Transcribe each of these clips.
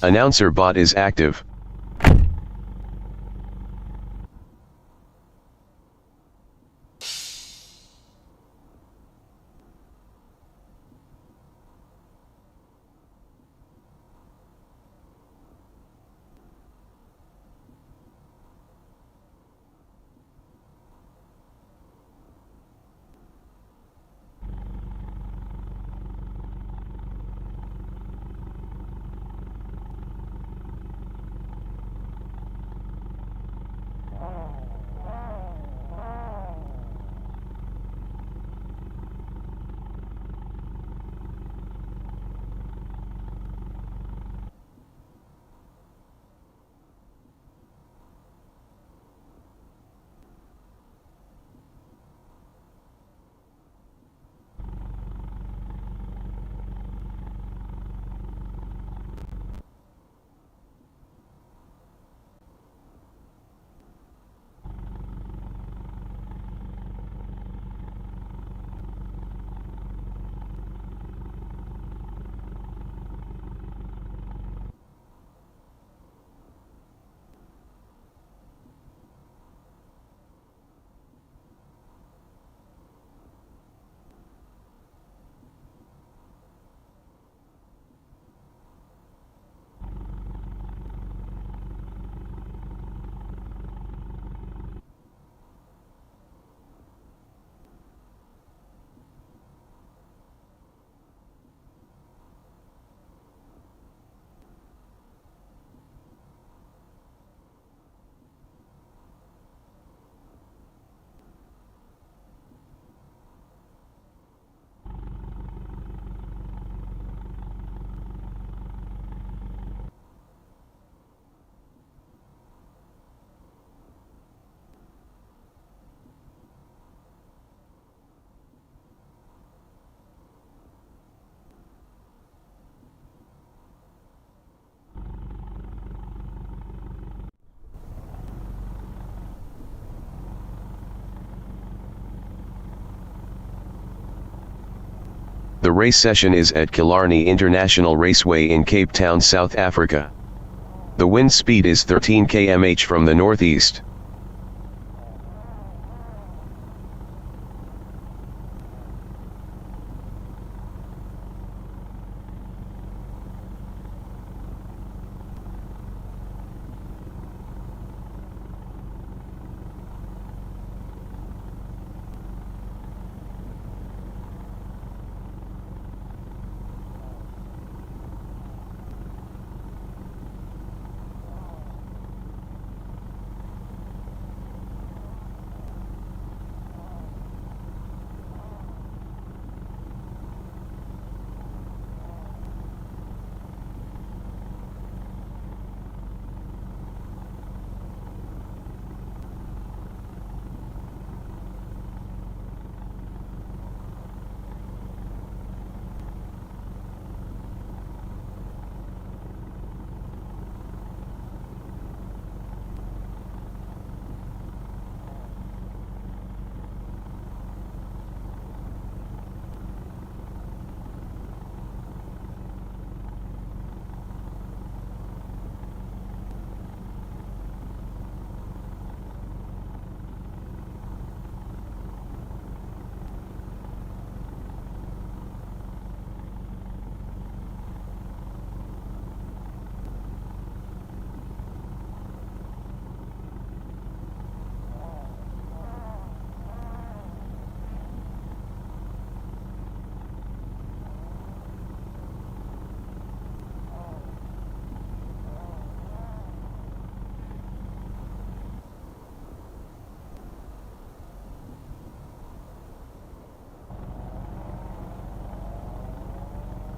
Announcer bot is active. The race session is at Killarney International Raceway in Cape Town, South Africa. The wind speed is 13 km/h from the northeast.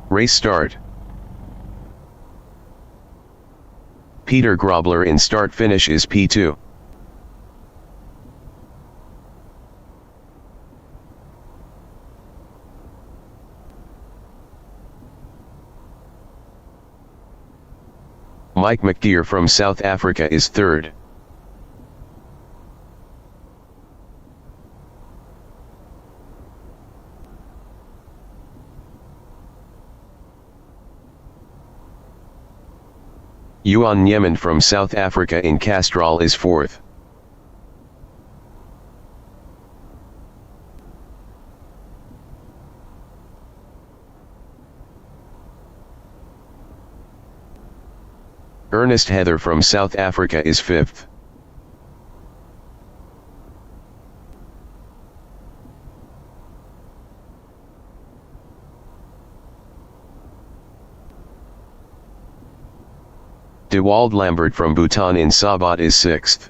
Race start. Peter Grobler in start finish is P2. Mike McGeer from South Africa is third. Yuan Yemen from South Africa in Castrol is 4th. Ernest Heather from South Africa is 5th. Dewald Lambert from Bhutan in Sabat is 6th.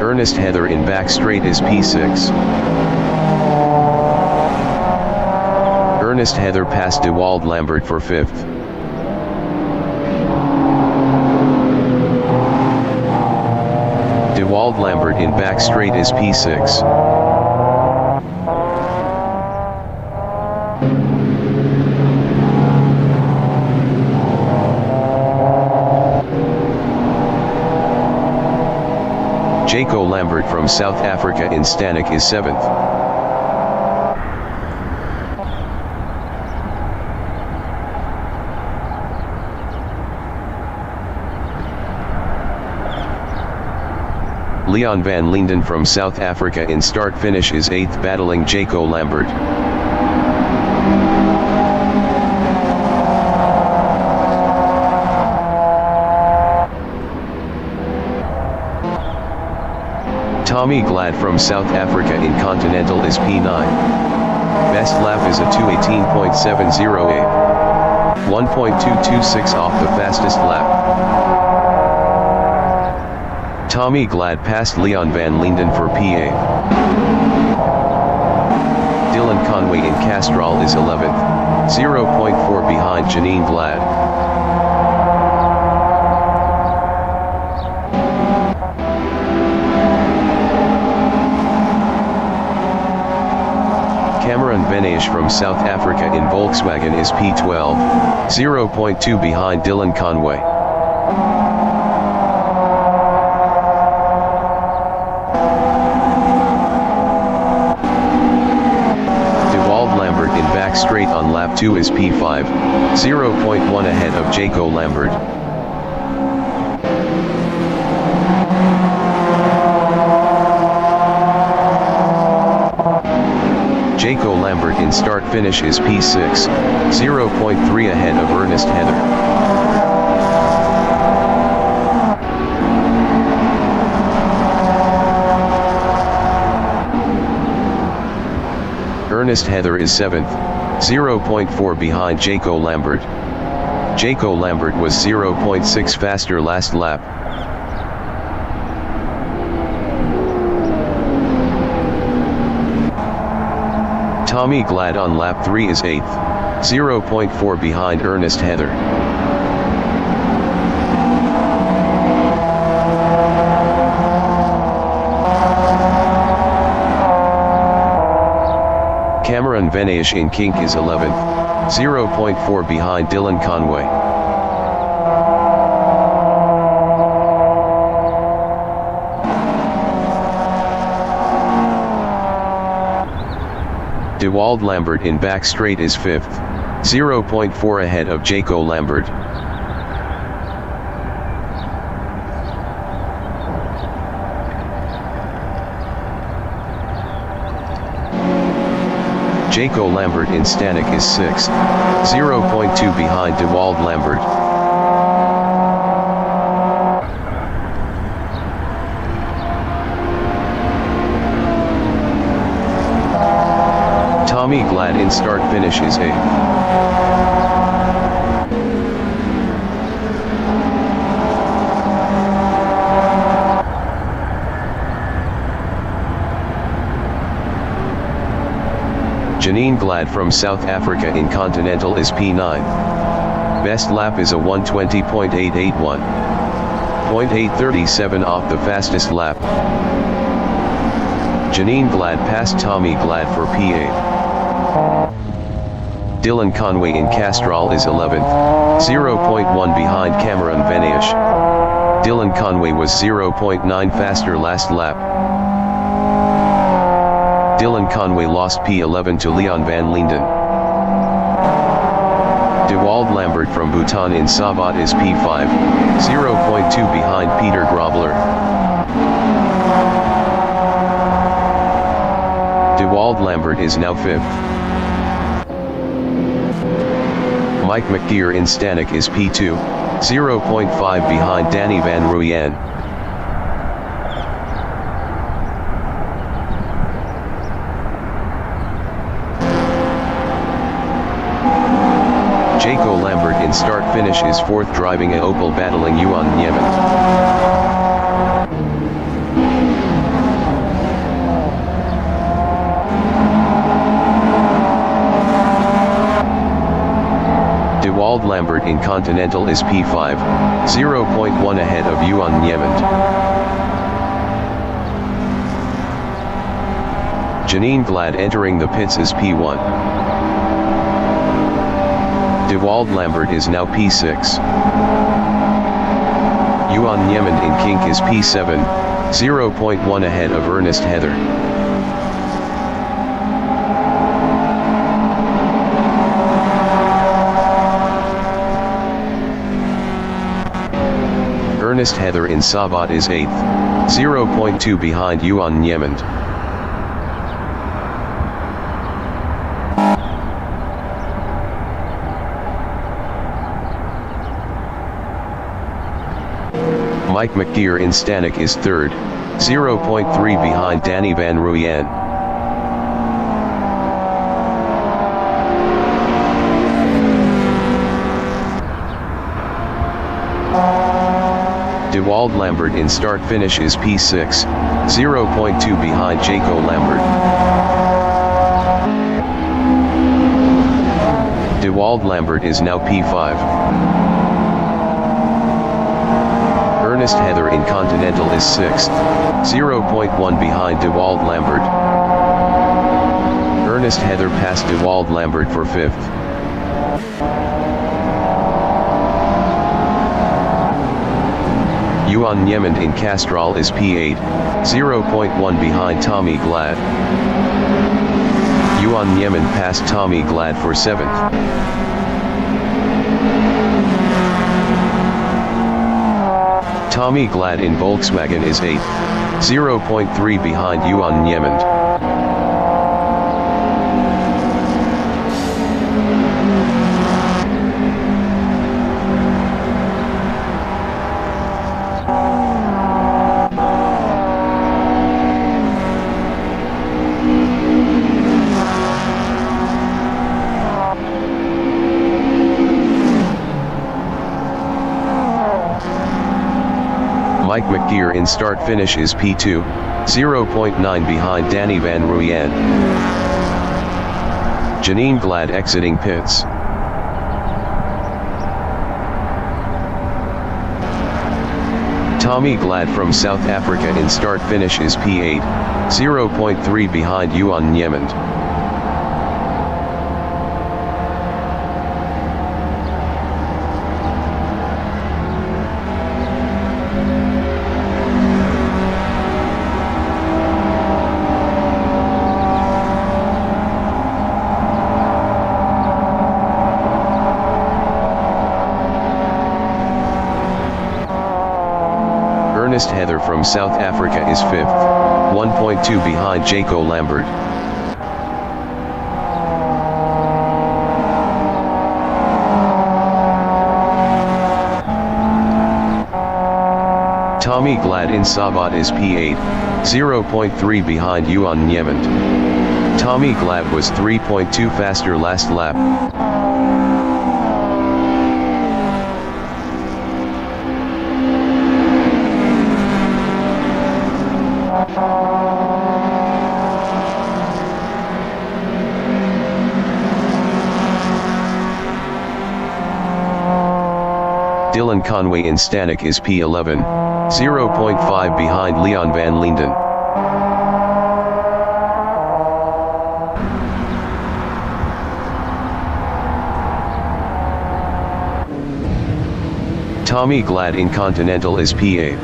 Ernest Heather in Back Strait is P6. Ernest Heather passed Dewald Lambert for 5th. Dewald Lambert in Back Strait is P6. Jaco Lambert from South Africa in Stanek is 7th. Leon van Linden from South Africa in start-finish is 8th, battling Jaco Lambert. Tommy Glad from South Africa in Continental is P9. Best lap is a 2:18.708. 1.226 off the fastest lap. Tommy Glad passed Leon van Linden for P8. Dylan Conway in Castrol is 11th, 0.4 behind Janine Glad. Cameron Benesh from South Africa in Volkswagen is P12, 0.2 behind Dylan Conway. Straight on lap 2 is P5, 0.1 ahead of Jaco Lambert. Jaco Lambert in start finish is P6, 0.3 ahead of Ernest Heather. Ernest Heather is 7th, 0.4 behind Jaco Lambert. Jaco Lambert was 0.6 faster last lap. Tommy Glad on lap 3 is 8th, 0.4 behind Ernest Heather. Cameron Benesh in Kink is 11th, 0.4 behind Dylan Conway. Dewald Lambert in Back Straight is 5th, 0.4 ahead of Jaco Lambert. Jaco Lambert in Stanek is 6th, 0.2 behind Dewald Lambert. Tommy Glad in start finish is 8th. Janine Glad from South Africa in Continental is P9. Best lap is a 1:20.881. 0.837 off the fastest lap. Janine Glad passed Tommy Glad for P8. Dylan Conway in Castrol is 11th, 0.1 behind Cameron Benesh. Dylan Conway was 0.9 faster last lap. Dylan Conway lost P11 to Leon van Linden. Dewald Lambert from Bhutan in Savat is P5, 0.2 behind Peter Grobler. Dewald Lambert is now 5th. Mike McGeer in Stanek is P2, 0.5 behind Danny van Ruyen. Jaco Lambert in start-finish is 4th, driving a Opel battling Yuan Niemand. Dewald Lambert in Continental is P5, 0.1 ahead of Yuan Niemand. Janine Glad entering the pits is P1. Dewald Lambert is now P6. Yuan Niemand in Kink is P7, 0.1 ahead of Ernest Heather. Ernest Heather in Savat is 8th, 0.2 behind Yuan Niemand. Mike McGeer in Stanek is 3rd, 0.3 behind Danny van Ruyen. Dewald Lambert in start-finish is P6, 0.2 behind Jaco Lambert. Dewald Lambert is now P5. Ernest Heather in Continental is 6th, 0.1 behind Dewald Lambert. Ernest Heather passed Dewald Lambert for 5th. Yuan Niemand in Castrol is P8, 0.1 behind Tommy Glad. Yuan Niemand passed Tommy Glad for 7th. Tommy Glad in Volkswagen is 8th, 0.3 behind Yuan Niemand. Mike McGeer in start-finish is P2, 0.9 behind Danny van Ruyen. Janine Glad exiting pits. Tommy Glad from South Africa in start-finish is P8, 0.3 behind Yuan Niemand. Ernest Heather from South Africa is 5th, 1.2 behind Jaco Lambert. Tommy Glad in Savat is P8, 0.3 behind Yuan Niemand. Tommy Glad was 3.2 faster last lap. Dylan Conway in Stanek is P11, 0.5 behind Leon van Linden. Tommy Glad in Continental is P8.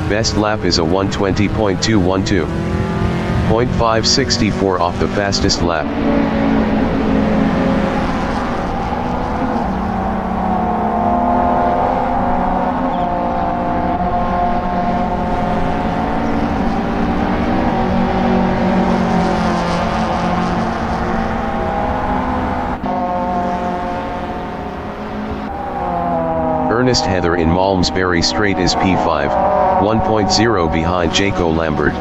Best lap is a 120.212. 0.564 off the fastest lap. Ernest Heather in Malmesbury Straight is P5, 1.0 behind Jaco Lambert.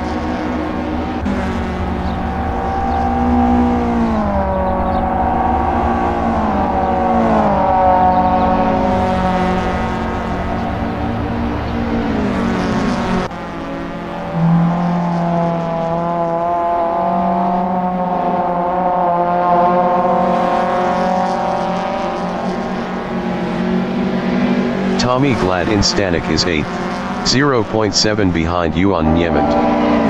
Tommy Glad in Stanek is 8th, 0.7 behind Yuan Niemand.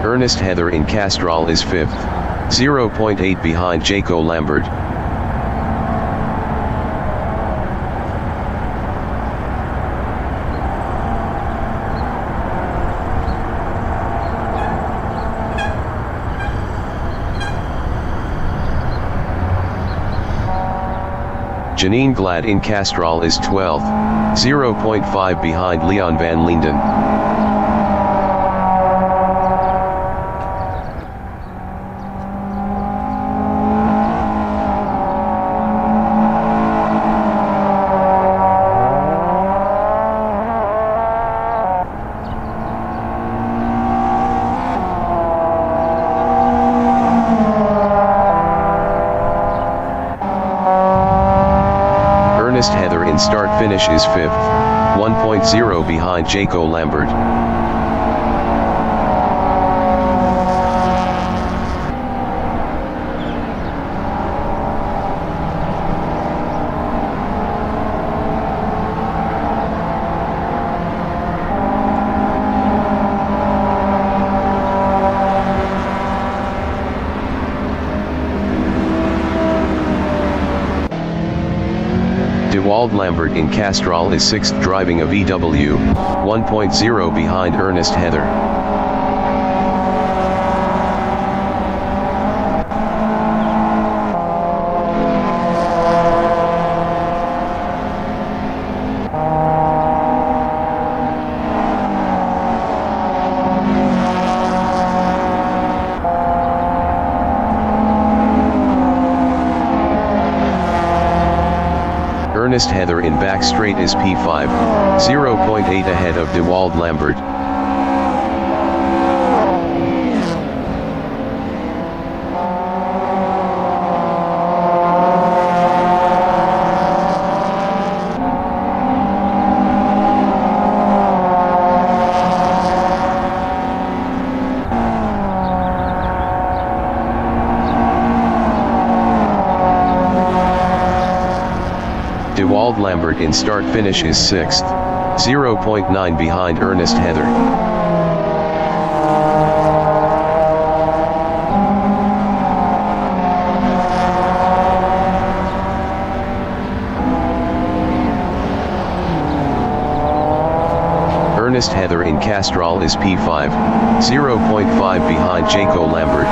Ernest Heather in Castrol is 5th, 0.8 behind Jaco Lambert. Janine Glad in Castrol is 12th, 0.5 behind Leon van Linden. Ernest Heather in start finish is 5th, 1.0 behind Jaco Lambert. Dewald Lambert in Castrol is 6th driving a VW, 1.0 behind Ernest Heather. Ernest Heather in back straight is P5, 0.8 ahead of Dewald Lambert. Dewald Lambert in start finish is 6th, 0.9 behind Ernest Heather. Ernest Heather in Castrol is P5, 0.5 behind Jaco Lambert.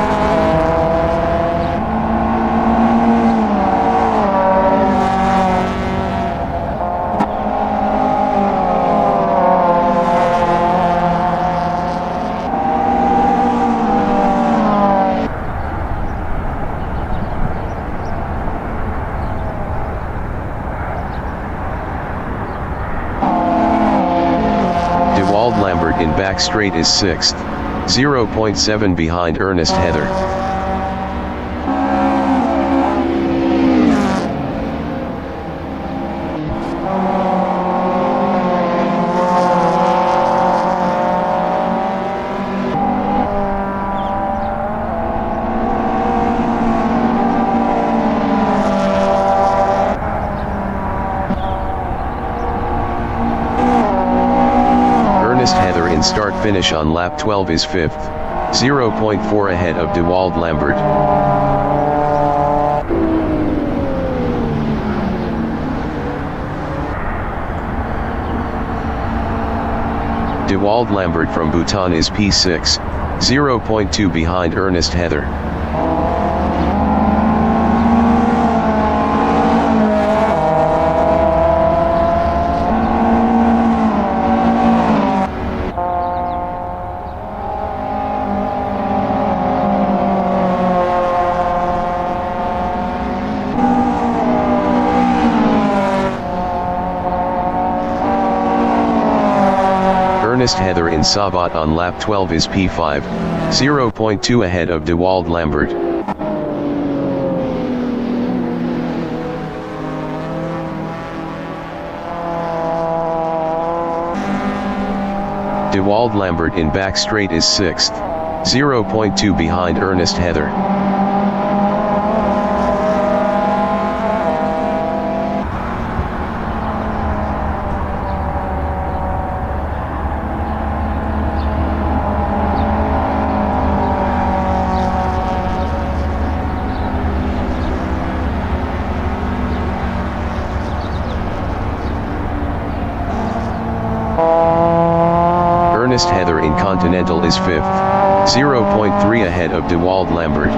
Dewald Lambert in back straight is 6th, 0.7 behind Ernest Heather. finish on lap 12 is 5th, 0.4 ahead of DeWald Lambert. DeWald Lambert from Bhutan is P6, 0.2 behind Ernest Heather. Ernest Heather in Savat on lap 12 is P5, 0.2 ahead of DeWald Lambert. DeWald Lambert in back straight is 6th, 0.2 behind Ernest Heather. Ernest Heather in Continental is 5th, 0.3 ahead of DeWald Lambert.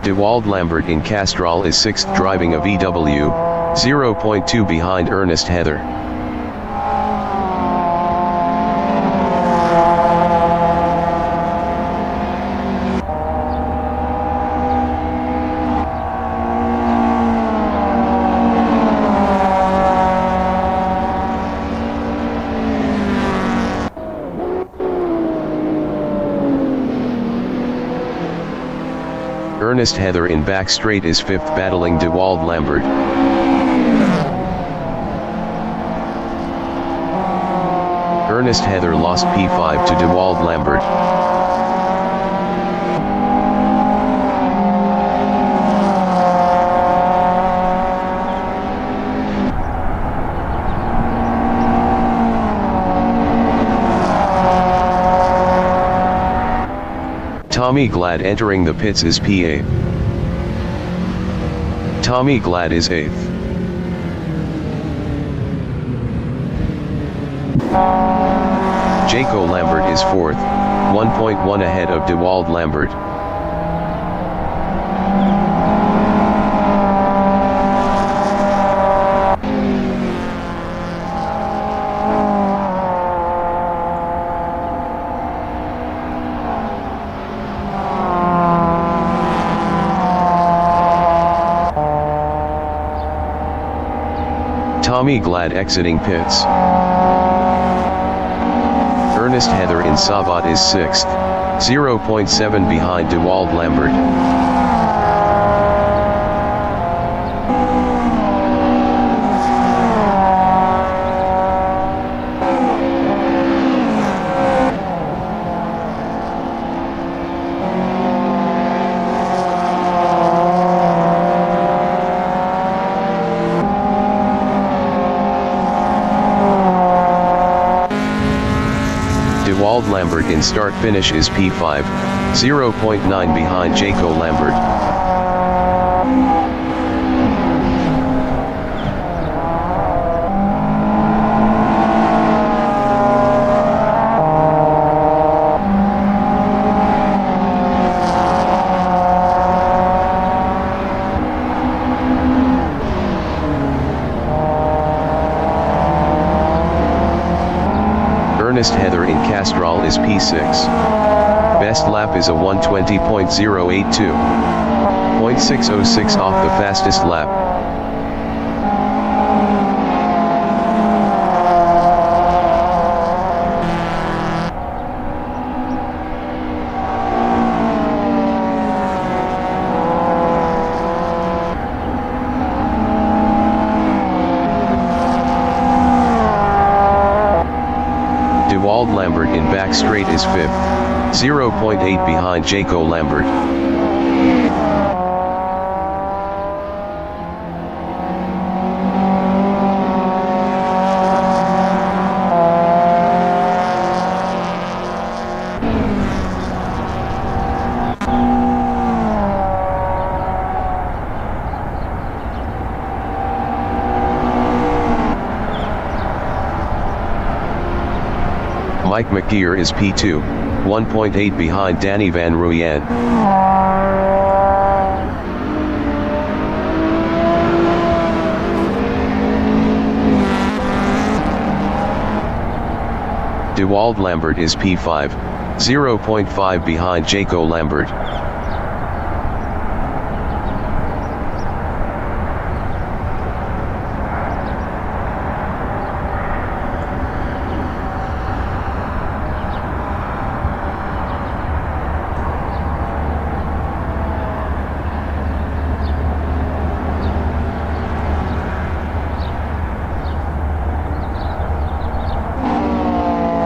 DeWald Lambert in Castrol is 6th driving a VW, 0.2 behind Ernest Heather. Ernest Heather in back straight is 5th battling DeWald Lambert. Ernest Heather lost P5 to DeWald Lambert. Tommy Glad entering the pits is P8. Tommy Glad is 8th. Jaco Lambert is 4th, 1.1 ahead of DeWald Lambert. Tommy Glad exiting pits. Ernest Heather in Savat is 6th, 0.7 behind DeWald Lambert. DeWald Lambert in start finish is P5, 0.9 behind Jaco Lambert. Ernest Heather in Castrol is P6. Best lap is a 1:20.082. 0.606 off the fastest lap. DeWald Lambert in back straight is 5th, 0.8 behind Jaco Lambert. Mike McGeer is P2, 1.8 behind Danny Van Ruyen. Dewald Lambert is P5, 0.5 behind Jaco Lambert.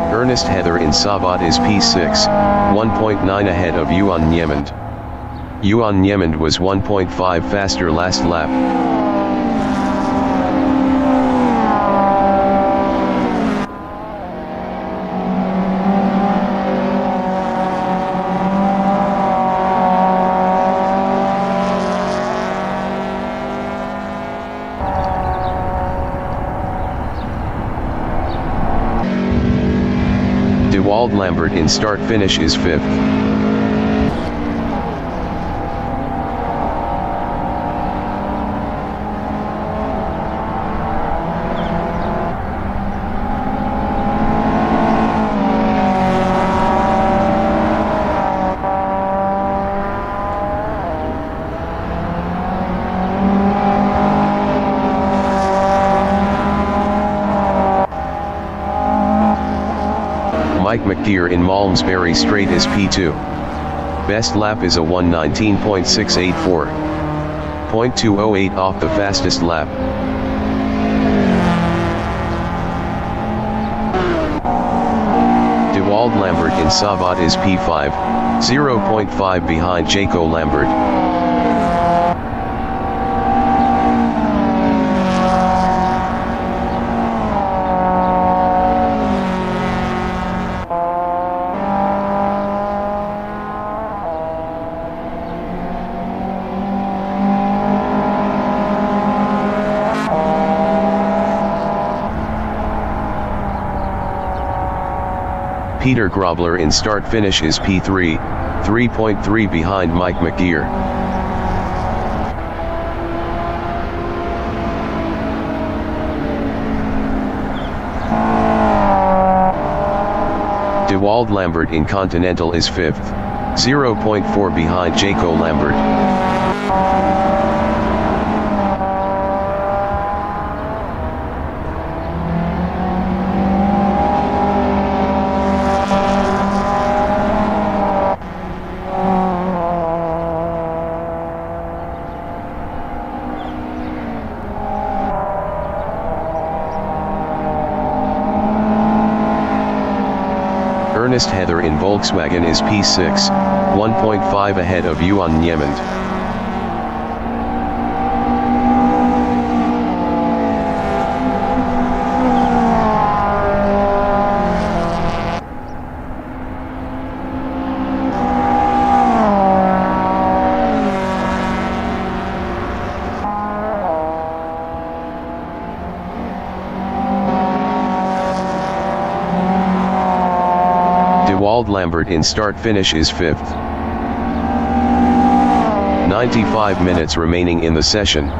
Ernest Heather in Savat is P6, 1.9 ahead of Yuan Niemand. Yuan Niemand was 1.5 faster last lap. Dewald Lambert in start-finish is 5th. Mike McGeer in Malmesbury Straight is P2. Best lap is a 1:19.684. 0.208 off the fastest lap. Dewald Lambert in Savat is P5, 0.5 behind Jaco Lambert. Peter Grobler in start-finish is P3, 3.3 behind Mike McGeer. Dewald Lambert in Continental is 5th, 0.4 behind Jaco Lambert. Ernest Heather in Volkswagen is P6, 1.5 ahead of Yuan Niemand. Dewald Lambert in start-finish is 5th. 95 minutes remaining in the session.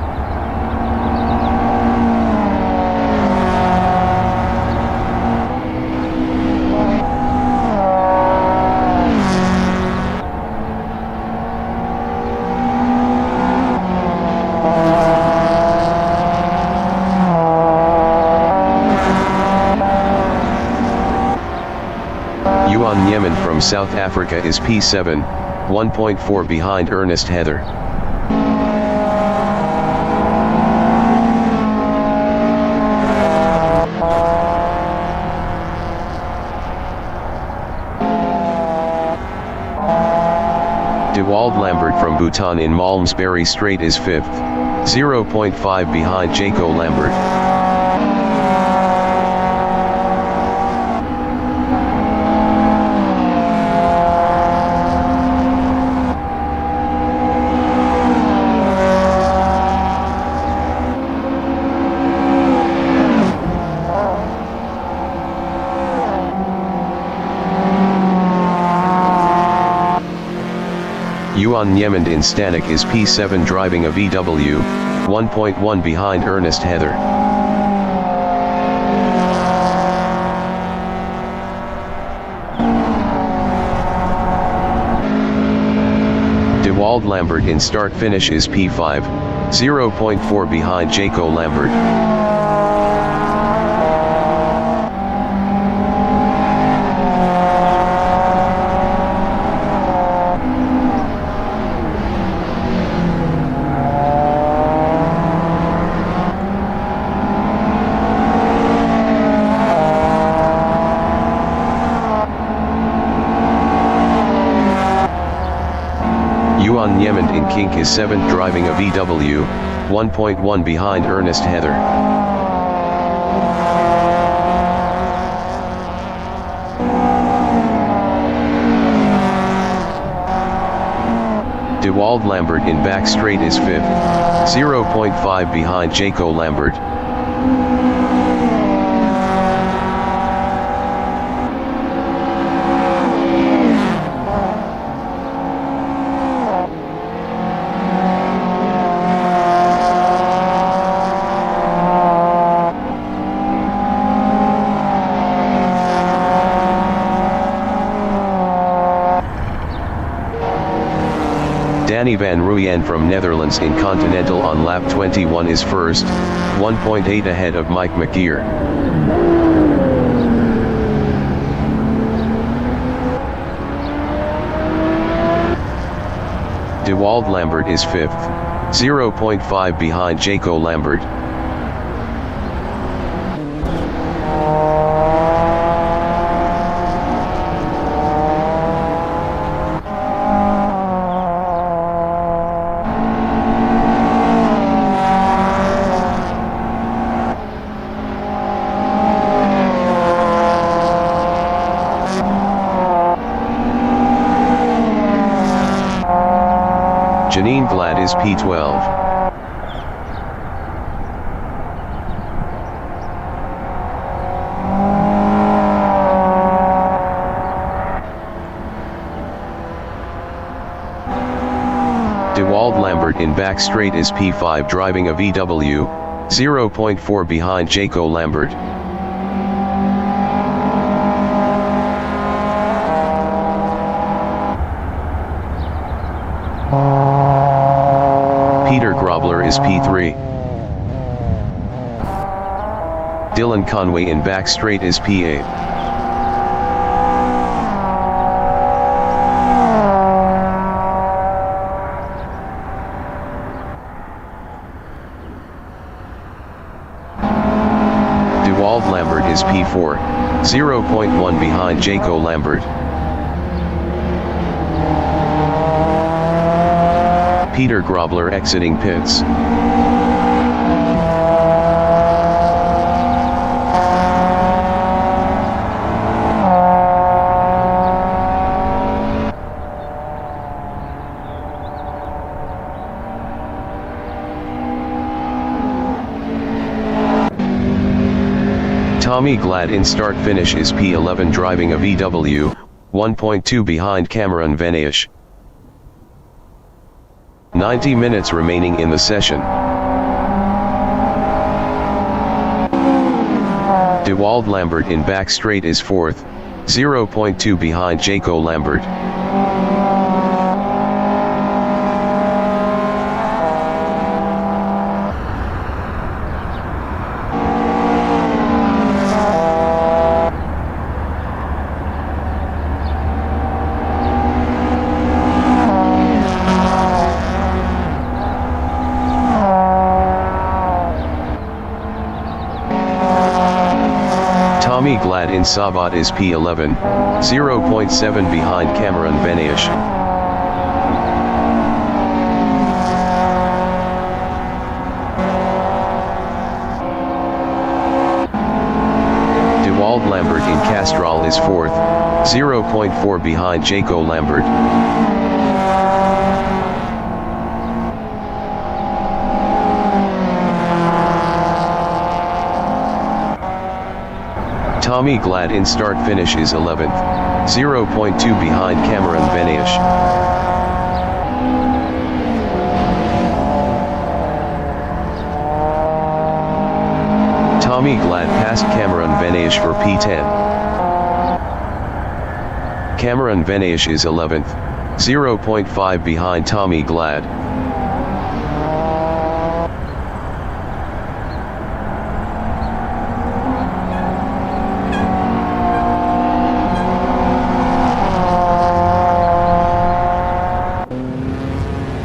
Yuan Niemand from South Africa is P7, 1.4 behind Ernest Heather. Dewald Lambert from Bhutan in Malmesbury Straight is 5th, 0.5 behind Jaco Lambert. Yuan Niemand in Stanek is P7 driving a VW, 1.1 behind Ernest Heather. De Wald Lambert in start finish is P5, 0.4 behind Jaco Lambert. Yuan Niemand in Kink is 7th driving a VW, 1.1 behind Ernest Heather. De Wald Lambert in back straight is 5th, 0.5 behind Jaco Lambert. Danny van Rooyen from Netherlands in Continental on lap 21 is first, 1.8 ahead of Mike McGeer. De Wald Lambert is 5th, 0.5 behind Jaco Lambert. Janine Glad is P12. De Wald Lambert in back straight is P5 driving a VW, 0.4 behind Jaco Lambert. Peter Grobler is P3. Dylan Conway in back straight is P8. De Wald Lambert is P4, 0.1 behind Jaco Lambert. Peter Grobler exiting pits. Tommy Glad in start finish is P11 driving a VW, 1.2 behind Cameron Venaish. 90 minutes remaining in the session. De Wald Lambert in back straight is 4th, 0.2 behind Jaco Lambert. Tommy Glad in Sabat is P11, 0.7 behind Cameron Venaish. De Wald Lambert in Castrol is 4th, 0.4 behind Jaco Lambert. Tommy Glad in start finish is 11th, 0.2 behind Cameron Venaish. Tommy Glad passed Cameron Venaish for P10. Cameron Venaish is 11th, 0.5 behind Tommy Glad.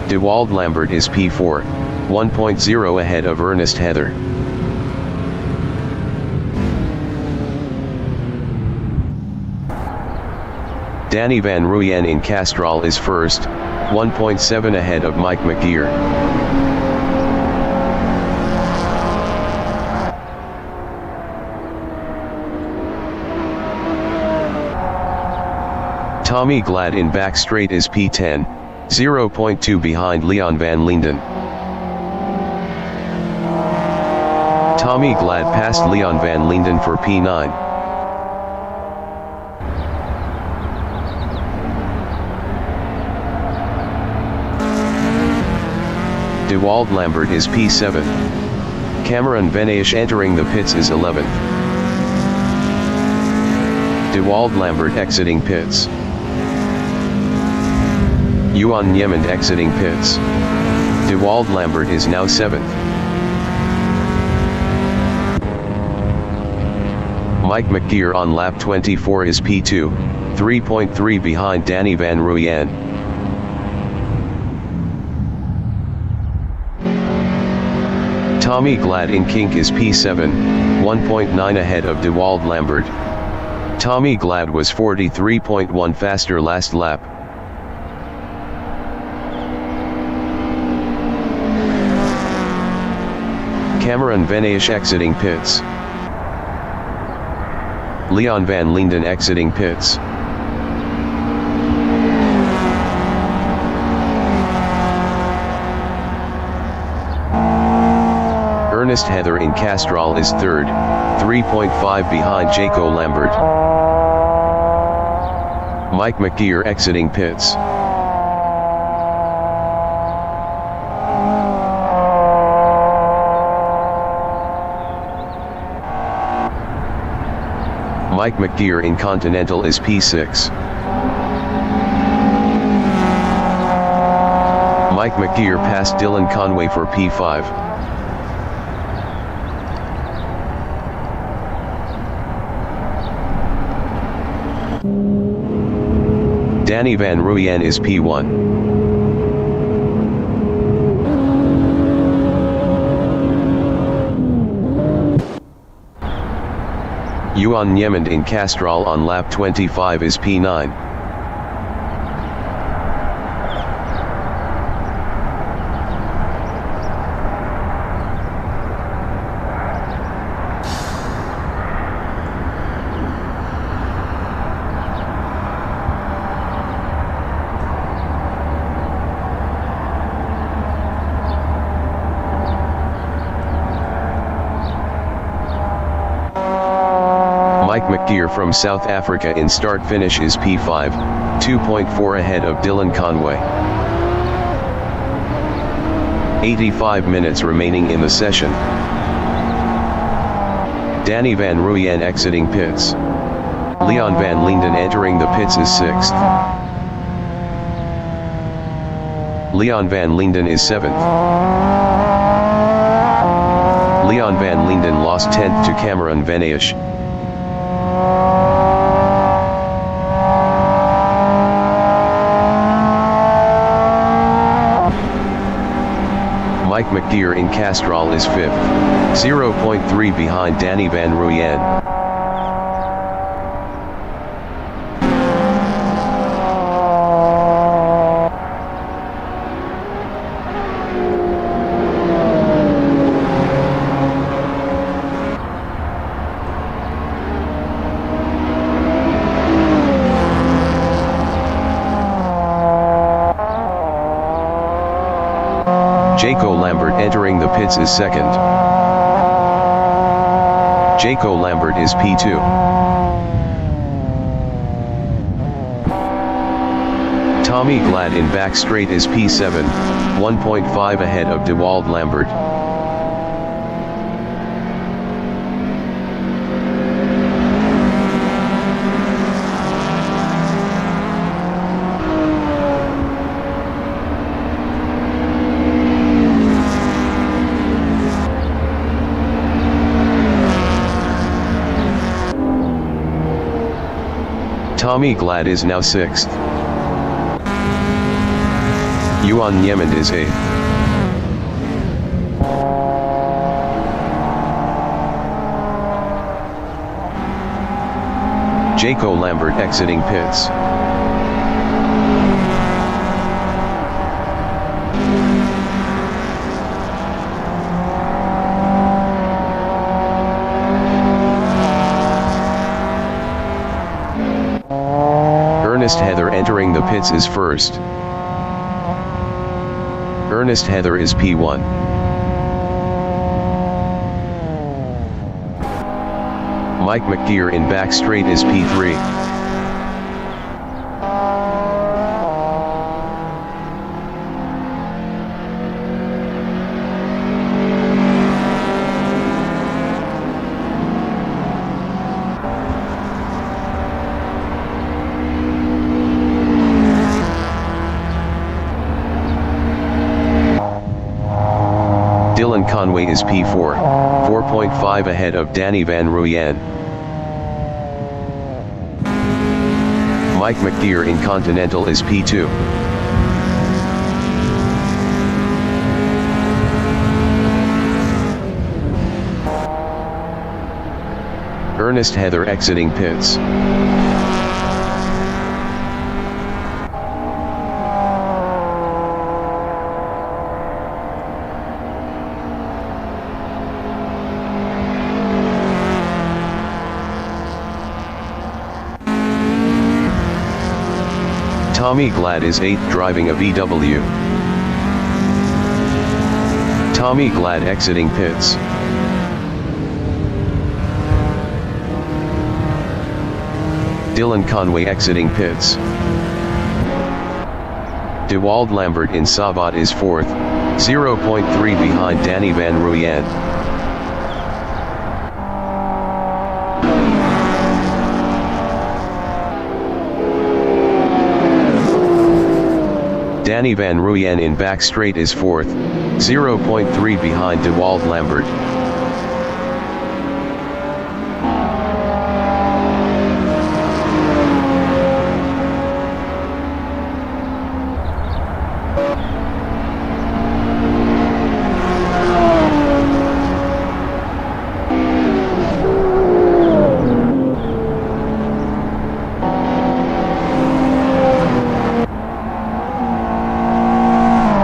Dewald Lambert is P4, 1.0 ahead of Ernest Heather. Danny Van Ruyen in Castrol is first, 1.7 ahead of Mike McGeer. Tommy Glad in back straight is P10, 0.2 behind Leon Van Linden. Tommy Glad passed Leon Van Linden for P9. Dewald Lambert is P7. Cameron Venaish entering the pits is 11th. Dewald Lambert exiting pits. Yuan Niemand exiting pits. Dewald Lambert is now 7th. Mike McGeer on lap 24 is P2, 3.3 behind Danny Van Ruyen. Tommy Glad in kink is P7, 1.9 ahead of Dewald Lambert. Tommy Glad was 43.1 faster last lap. Cameron Venaish exiting pits. Leon Van Linden exiting pits. Ernest Heather in Castrol is third, 3.5 behind Jaco Lambert. Mike McGeer exiting pits. Mike McGeer in Continental is P6. Mike McGeer passed Dylan Conway for P5. Danny Van Ruyen is P1. Yuan Niemand in Castrol on lap 25 is P9. Mike McGeer from South Africa in start-finish is P5, 2.4 ahead of Dylan Conway. 85 minutes remaining in the session. Danny Van Ruyen exiting pits. Leon Van Linden entering the pits is 6th. Leon Van Linden is 7th. Leon Van Linden lost 10th to Cameron Venaish. Mike McGeer in Castrol is 5th, 0.3 behind Danny Van Ruyen. Jaco Lambert entering the pits is 2nd. Jaco Lambert is P2. Tommy Glad in back straight is P7, 1.5 ahead of Dewald Lambert. Tommy Glad is now 6th. Yuan Niemand is 8th. Jaco Lambert exiting pits. Ernest Heather entering the pits is first. Ernest Heather is P1. Mike McTeer in back straight is P3. Dylan Conway is P4, 4.5 ahead of Danny Van Ruyen. Mike McTeer in Continental is P2. Ernest Heather exiting pits. Tommy Glad is 8th driving a VW. Tommy Glad exiting pits. Dylan Conway exiting pits. Dewald Lambert in Savat is 4th, 0.3 behind Danny Van Ruyen. Danny Van Ruyen in back straight is 4th, 0.3 behind Dewald Lambert.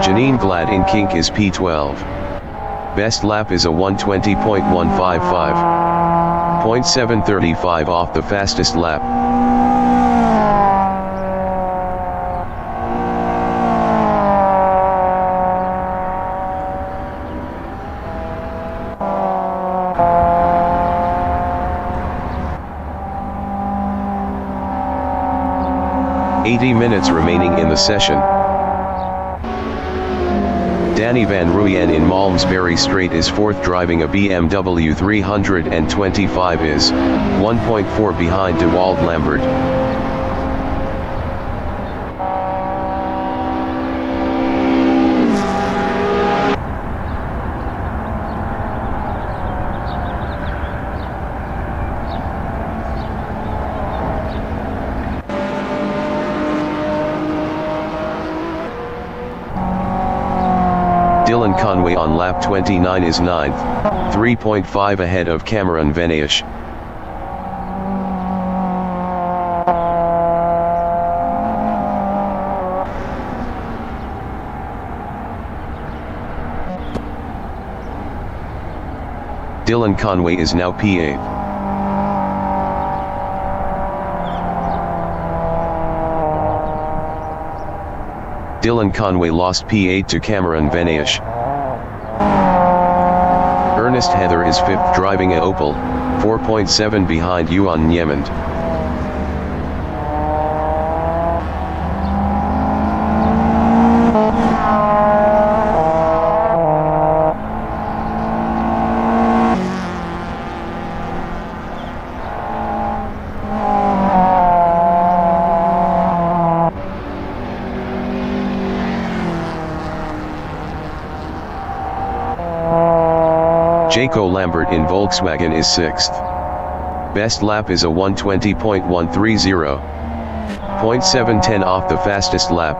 Janine Glad in kink is P12. Best lap is a 120.155. 0.735 off the fastest lap. Minutes remaining in the session. Danny Van Ruyen in Malmesbury Straight is 4th driving a BMW 325 is 1.4 behind Dewald Lambert. Dylan Conway on lap 29 is 9th, 3.5 ahead of Cameron Venaish. Dylan Conway is now P8. Dylan Conway lost P8 to Cameron Venaish. Ernest Heather is 5th driving a Opel, 4.7 behind Yuan Niemand. Jaco Lambert in Volkswagen is 6th. Best lap is a 120.130. .710 off the fastest lap.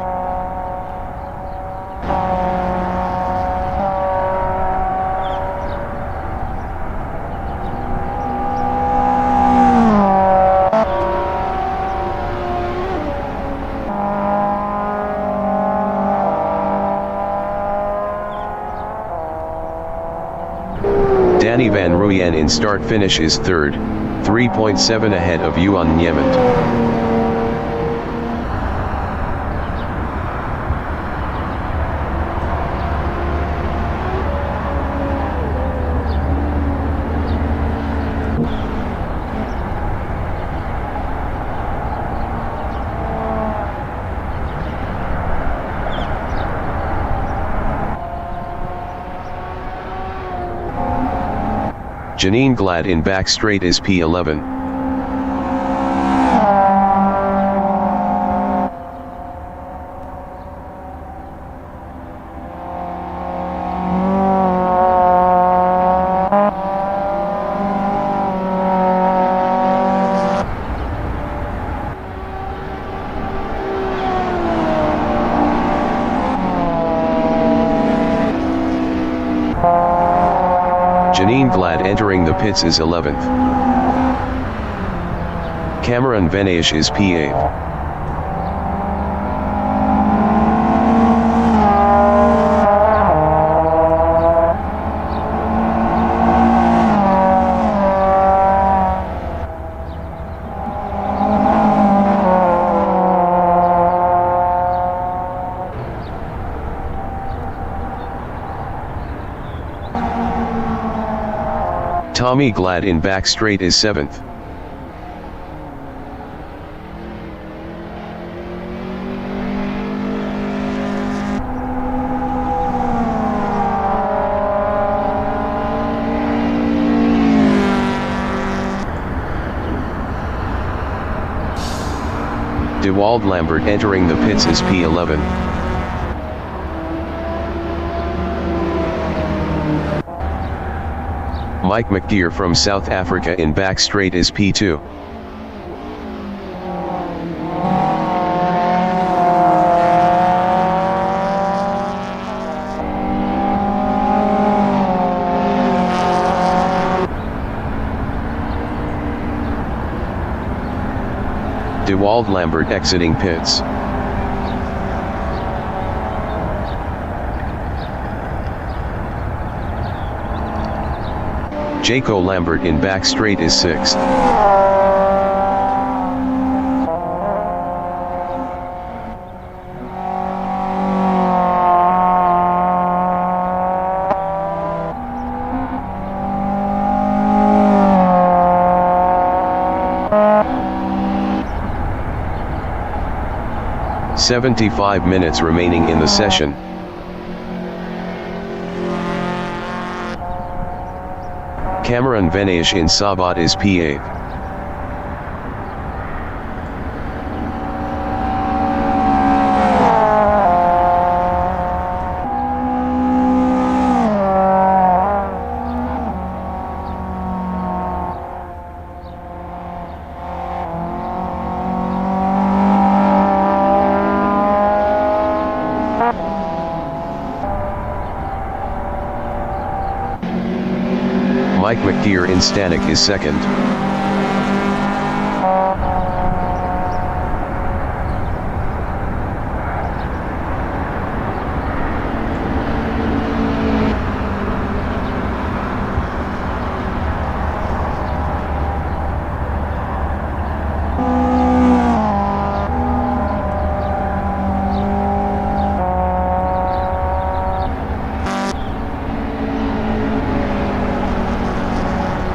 Danny Van Ruyen in start finish is third, 3.7 ahead of Yuan Niemand. Janine Glad in back straight is P11. Janine Glad entering the pits is 11th. Cameron Venaish is P8. Tommy Glad in back straight is 7th. DeWald Lambert entering the pits is P11. Mike McGeer from South Africa in back straight is P2. DeWald Lambert exiting pits. Jaco Lambert in back straight is 6th. "75 minutes remaining in the session. Cameron Venaish in Sabat is P8. Mike McGeer in Stanek is 2nd.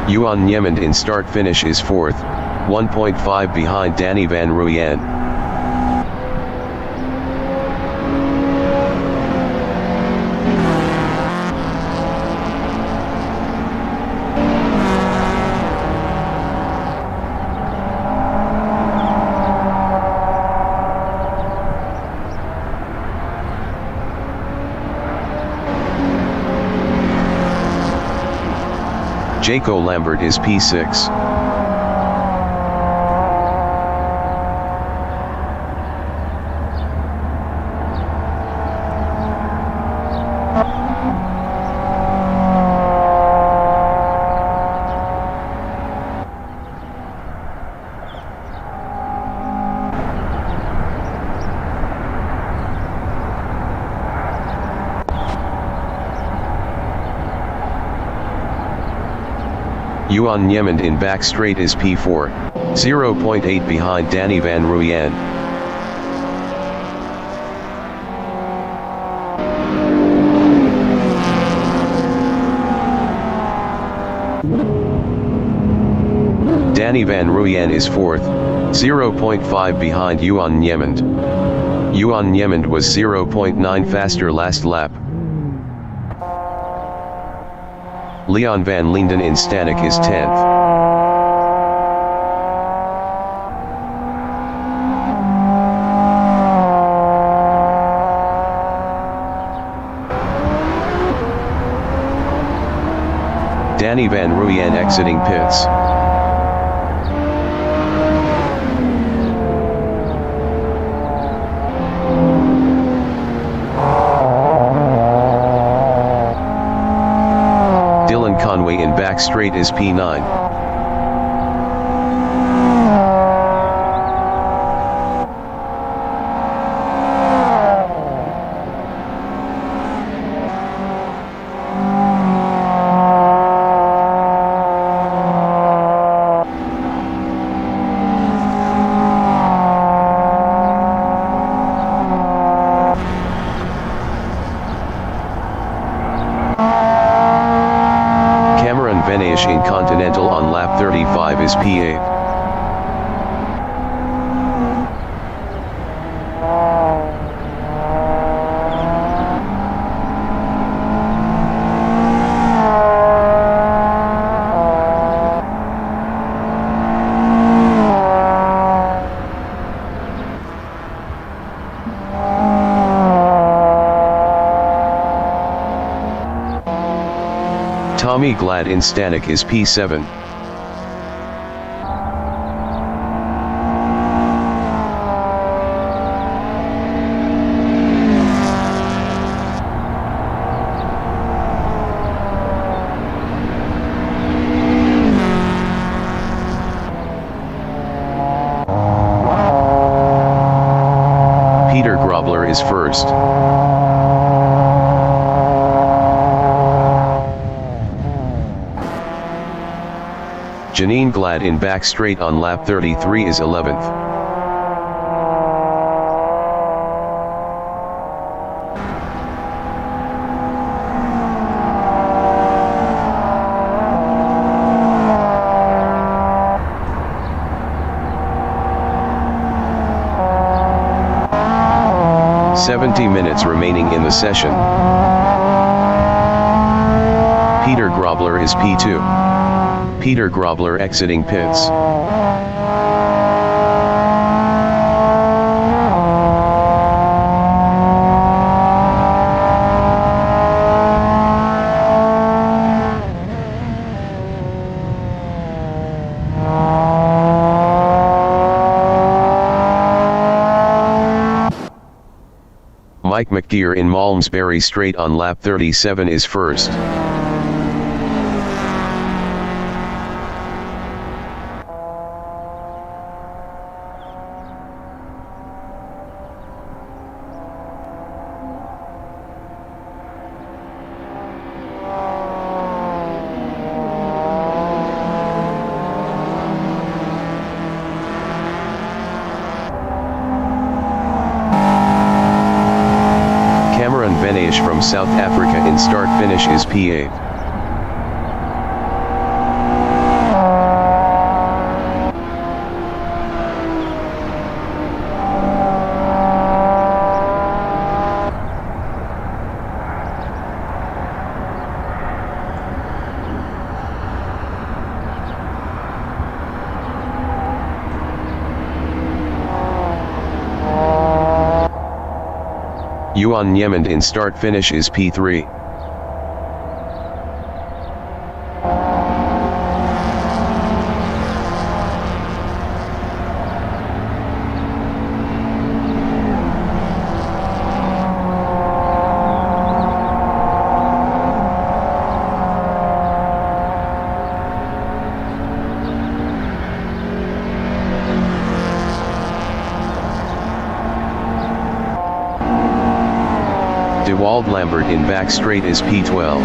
Yuan Niemand in start finish is 4th, 1.5 behind Danny Van Ruyen. Jaco Lambert is P6. Yuan Niemand in back straight is P4, 0.8 behind Danny Van Ruyen. Danny Van Ruyen is 4th, 0.5 behind Yuan Niemand. Yuan Niemand was 0.9 faster last lap. Leon van Linden in Stanek is 10th. Danny Van Ruyen exiting pits. Conway in back straight is P9. In Continental on lap 35 is P8. Tommy Glad in Stanek is P7. Peter Grobler is first. Janine Glad in back straight on lap 33 is 11th. Minutes remaining in the session. Peter Grobler is P2. Peter Grobler exiting pits. Mike McDeer in Malmesbury Straight on lap 37 is first. From South Africa in start finish is P8. Yuan Niemand in start finish is P3. Wald Lambert in back straight is P12.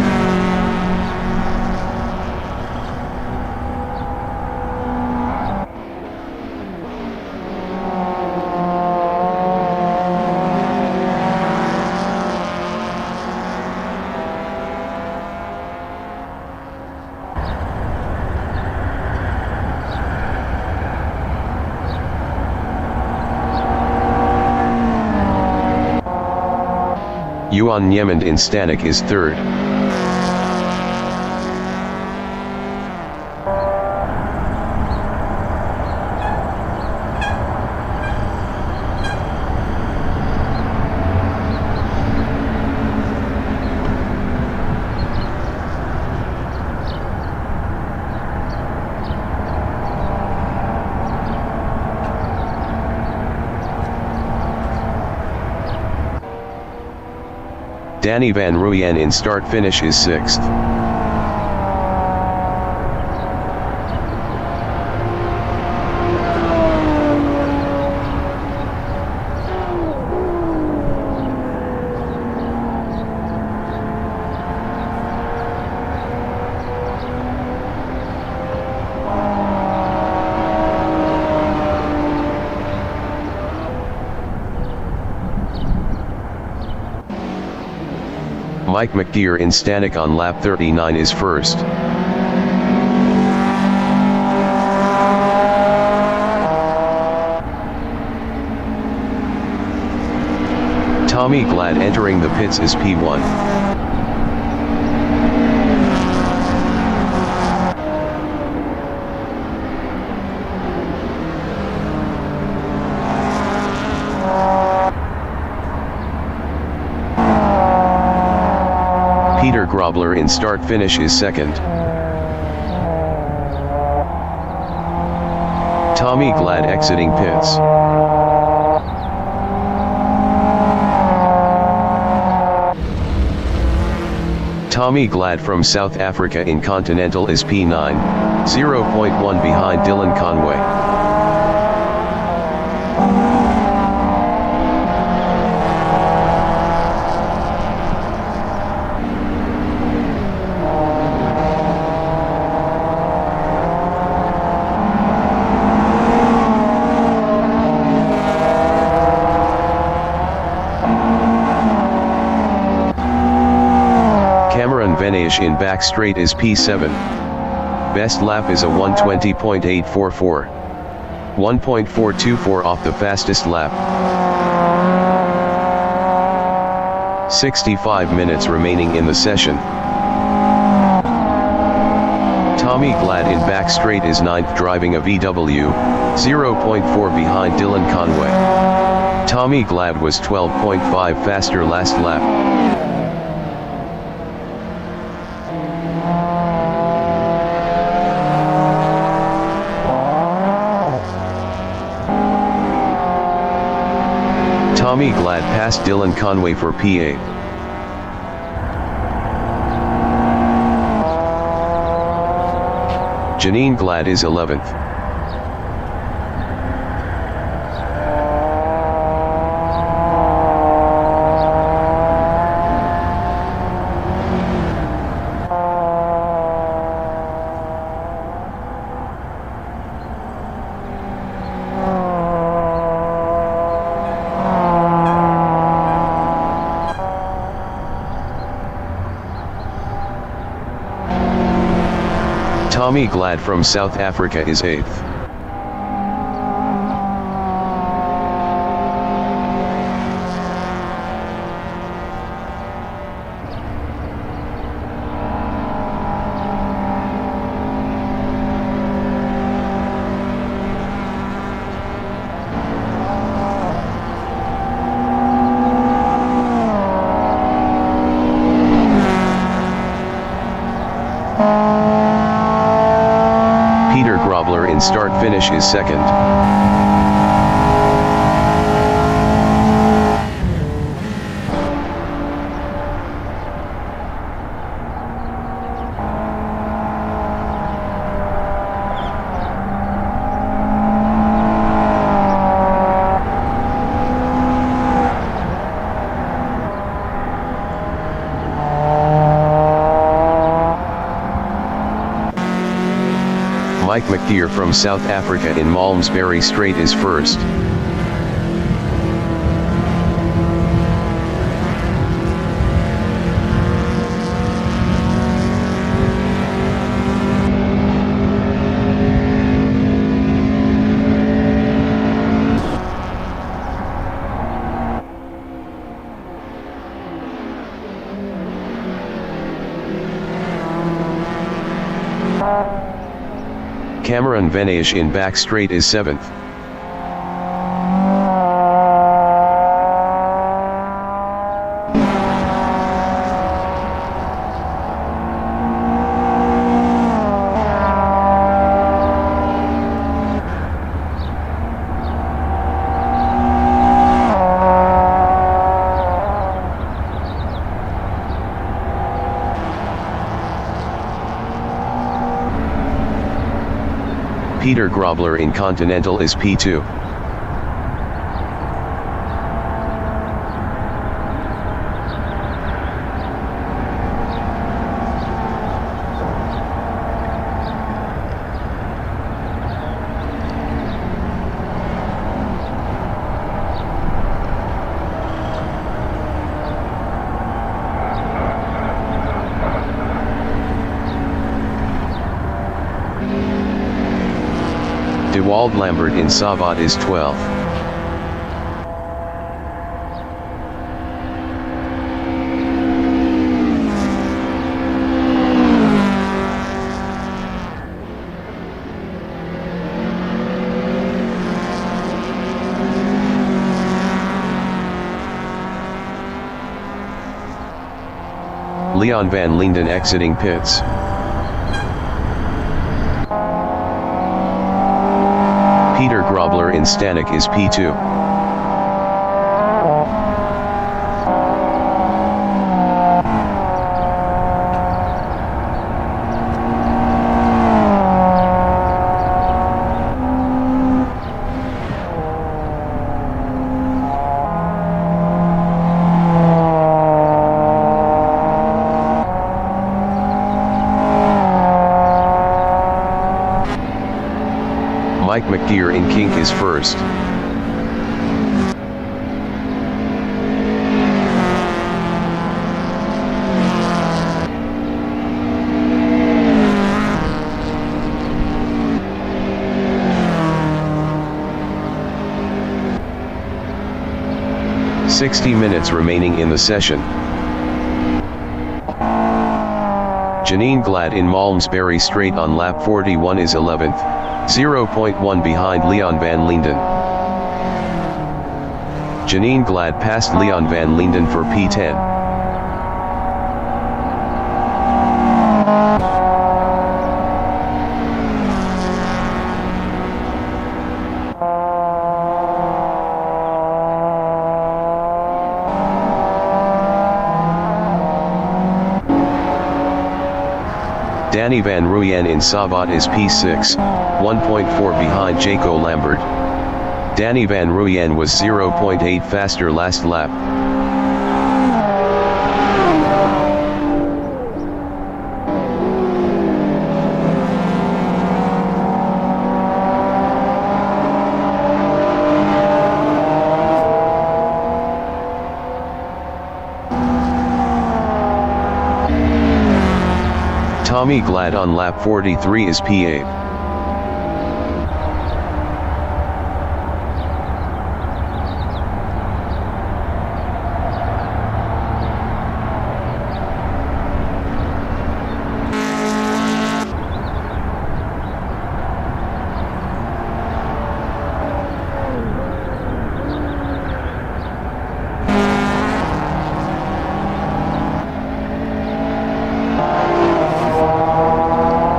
Yuan Niemand in Stanek is third. Danny van Ruyen in start-finish is sixth. Mike McDeer in Stanek on lap 39 is first. Tommy Glad entering the pits is P1. Peter Grobler in start-finish is second. Tommy Glad exiting pits. Tommy Glad from South Africa in Continental is P9, 0.1 behind Dylan Conway. Finish in back straight is P7. Best lap is a 1:20.844. 1.424 off the fastest lap. 65 minutes remaining in the session. Tommy Glad in back straight is 9th driving a VW, 0.4 behind Dylan Conway. Tommy Glad was 12.5 faster last lap. Tommy Glad passed Dylan Conway for P8. Janine Glad is 11th. Tommy Glad from South Africa is 8th. In start-finish is second. Mike McDeer from South Africa in Malmesbury Straight is first. Cameron Venaish in back straight is 7th. Peter Grobler in Continental is P2. Dewald Lambert in Savat is 12th. Leon van Linden exiting pits. Peter Grobler in Stanek is P2. Mike McDeer in Kink is 1st. "60 minutes remaining in the session. Janine Glad in Malmesbury Straight on lap 41 is 11th. 0.1 behind Leon van Linden. Janine Glad passed Leon van Linden for P10. Danny van Ruyen in Savat is P6, 1.4 behind Jaco Lambert. Danny van Ruyen was 0.8 faster last lap. Tommy Glad on lap 43 is P8.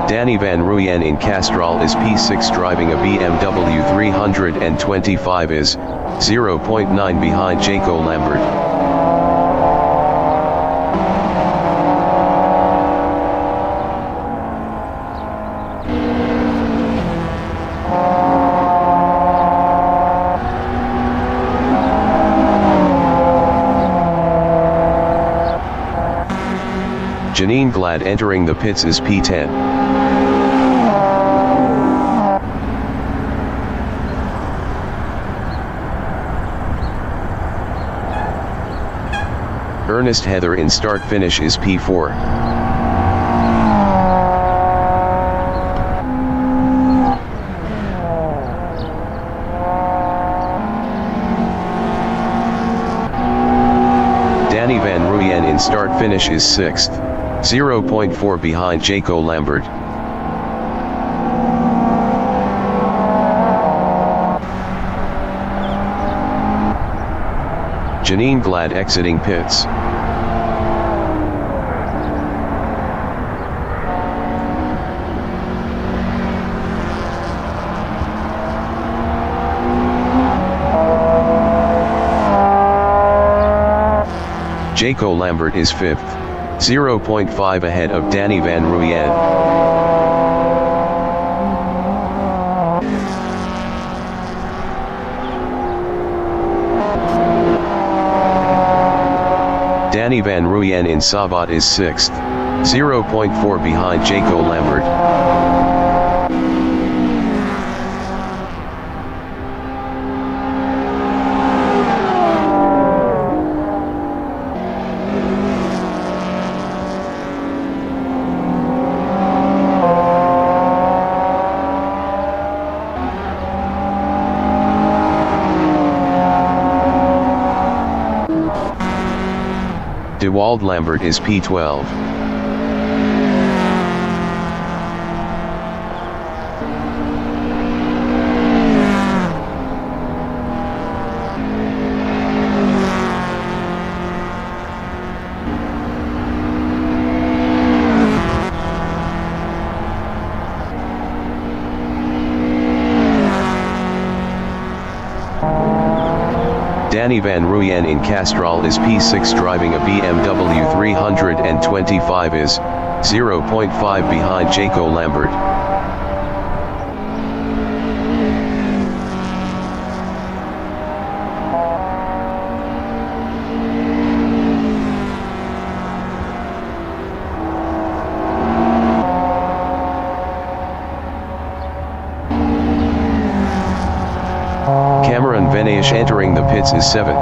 Danny van Ruyen in Castrol is P6 driving a BMW 325 is 0.9 behind Jaco Lambert. Janine Glad entering the pits is P10. Ernest Heather in start finish is P4. Danny van Ruyen in start finish is 6th, 0.4 behind Jaco Lambert. Janine Glad exiting pits. Jaco Lambert is 5th, 0.5 ahead of Danny Van Ruyen. Danny Van Ruyen in Savat is 6th, 0.4 behind Jaco Lambert. DeWald Lambert is P12. Danny Van Ruyen in Castrol is P6 driving a BMW 325 is 0.5 behind Jaco Lambert. Cameron Venaish entering the pits is 7th.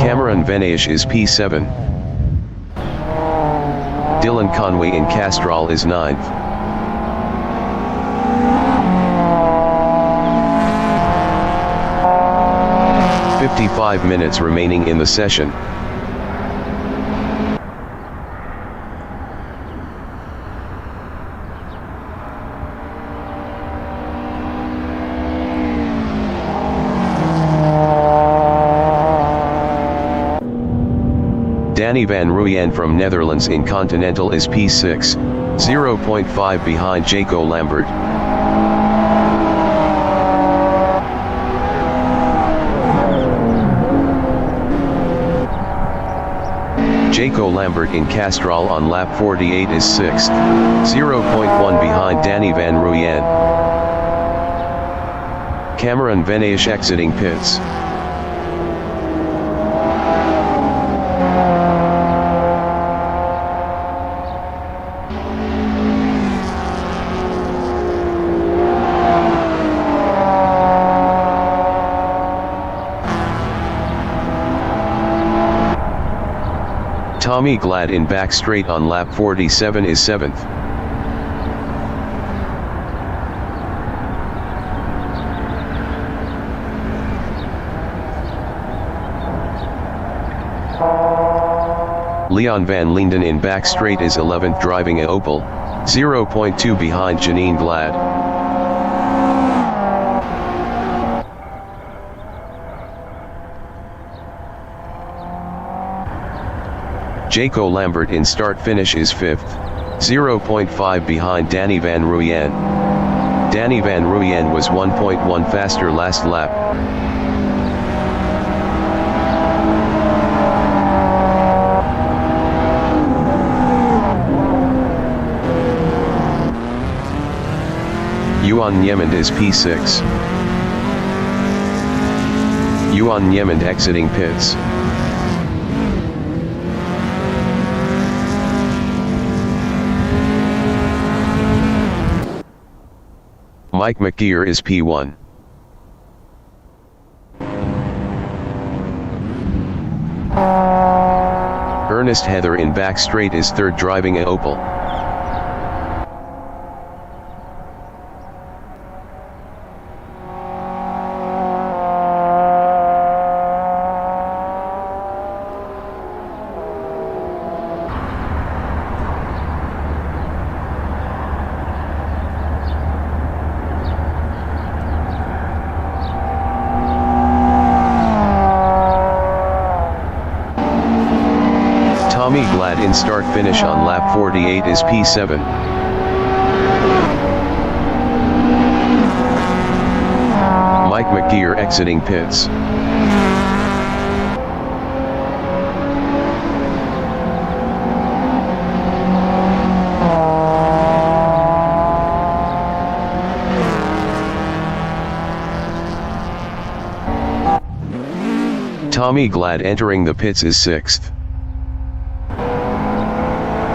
Cameron Venaish is P7. Dylan Conway in Castrol is 9th. "55 minutes remaining in the session. Danny Van Ruyen from Netherlands in Continental is P6, 0.5 behind Jaco Lambert. Jaco Lambert in Castrol on lap 48 is 6th, 0.1 behind Danny Van Ruyen. Cameron Venaish exiting pits. Tommy Glad in back straight on lap 47 is 7th. Leon Van Linden in back straight is 11th driving a Opel, 0.2 behind Janine Glad. Jaco Lambert in start-finish is 5th, 0.5 behind Danny Van Ruyen. Danny Van Ruyen was 1.1 faster last lap. Yuan Niemand is P6. Yuan Niemand exiting pits. Mike McGear is P1. Ernest Heather in back straight is 3rd driving a Opel. Glad in start finish on lap 48 is P7. Mike McTeer exiting pits. Tommy Glad entering the pits is 6th.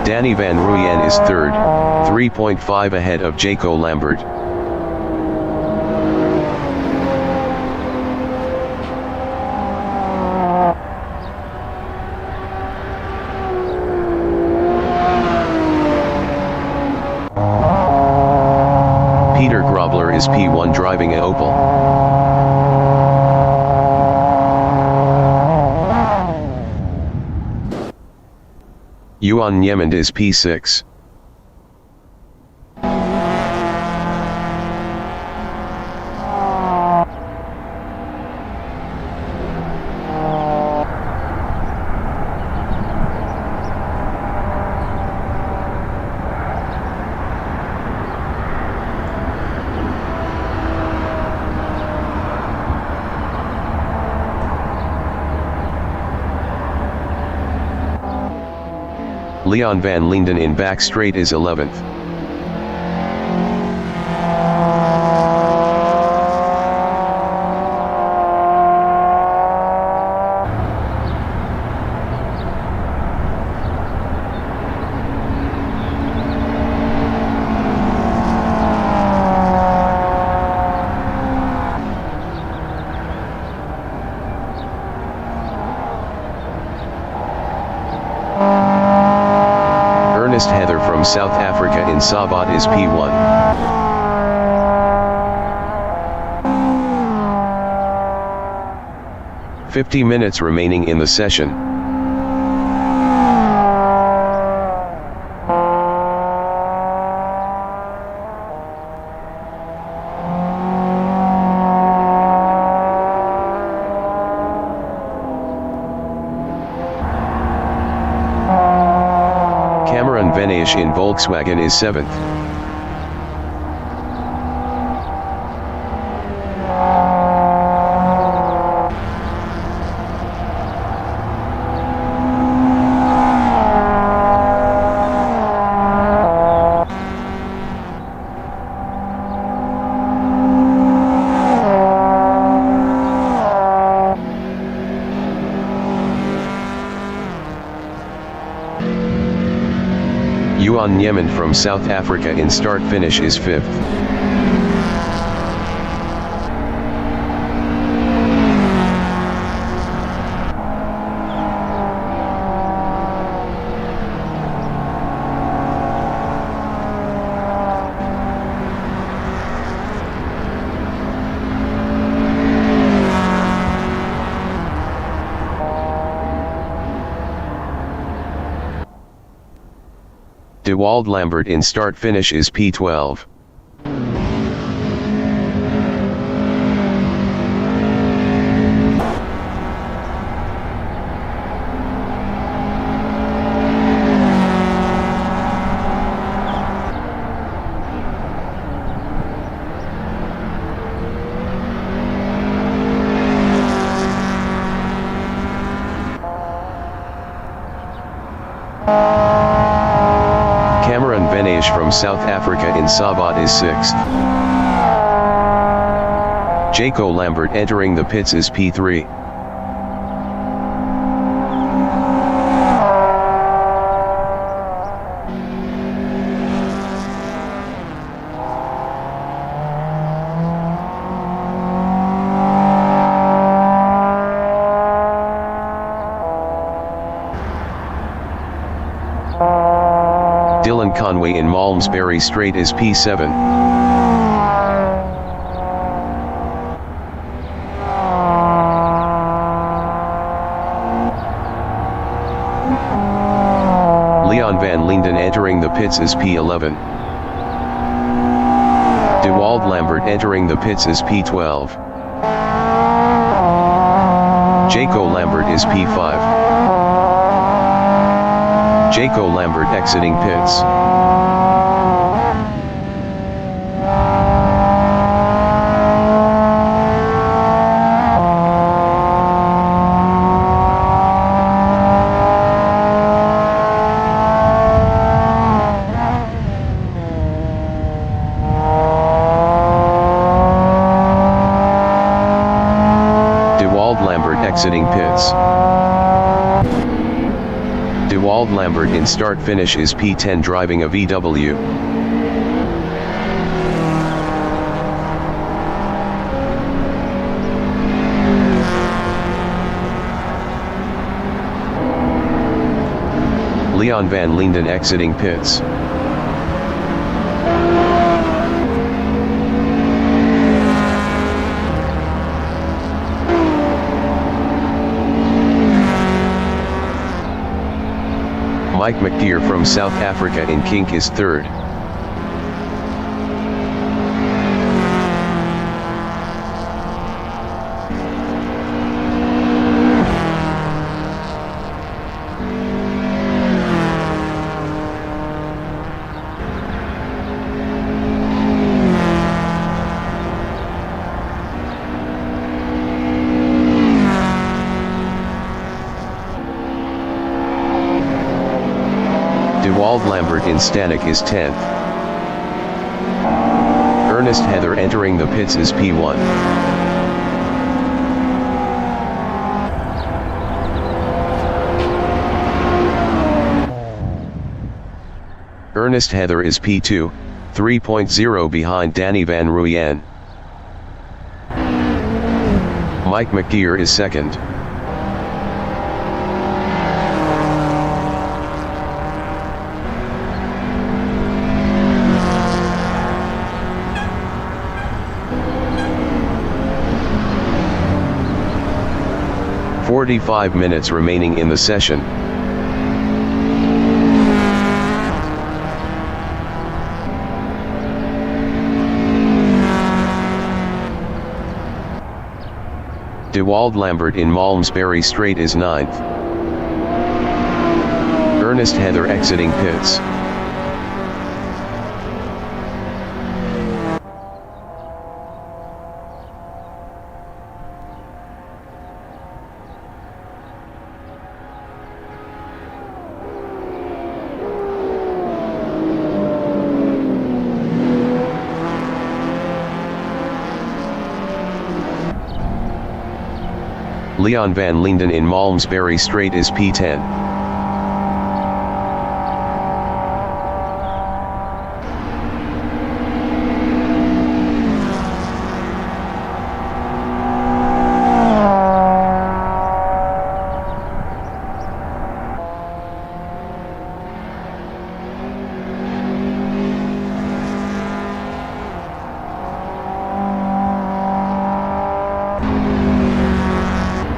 Danny Van Ruyen is 3rd, 3.5 ahead of Jaco Lambert. Peter Grobler is P1 driving a Opel. Yuan Niemand is P6. Leon van Linden in back straight is 11th. Heather from South Africa in Sabat is P1. "50 minutes remaining in the session. Venaish in Volkswagen is 7th. Yuan Niemand from South Africa in start finish is 5th. Dewald Lambert in start finish is P12. From South Africa in Sabat is 6th. Jaco Lambert entering the pits is P3. Dylan Conway in Malmesbury Straight is P7. Leon van Linden entering the pits is P11. Dewald Lambert entering the pits is P12. Jaco Lambert is P5. Jaco Lambert exiting pits. Exiting pits. DeWald Lambert in start finish is P10 driving a VW. Leon van Linden exiting pits. Mike McTeer from South Africa in kink is third. DeWald Lambert in Stanek is 10th. Ernest Heather entering the pits is P1. Ernest Heather is P2, 3.0 behind Danny Van Ruyen. Mike McTeer is second. "45 minutes remaining in the session. DeWald Lambert in Malmesbury Straight is 9th. Ernest Heather exiting pits. Leon van Linden in Malmesbury Straight is P10.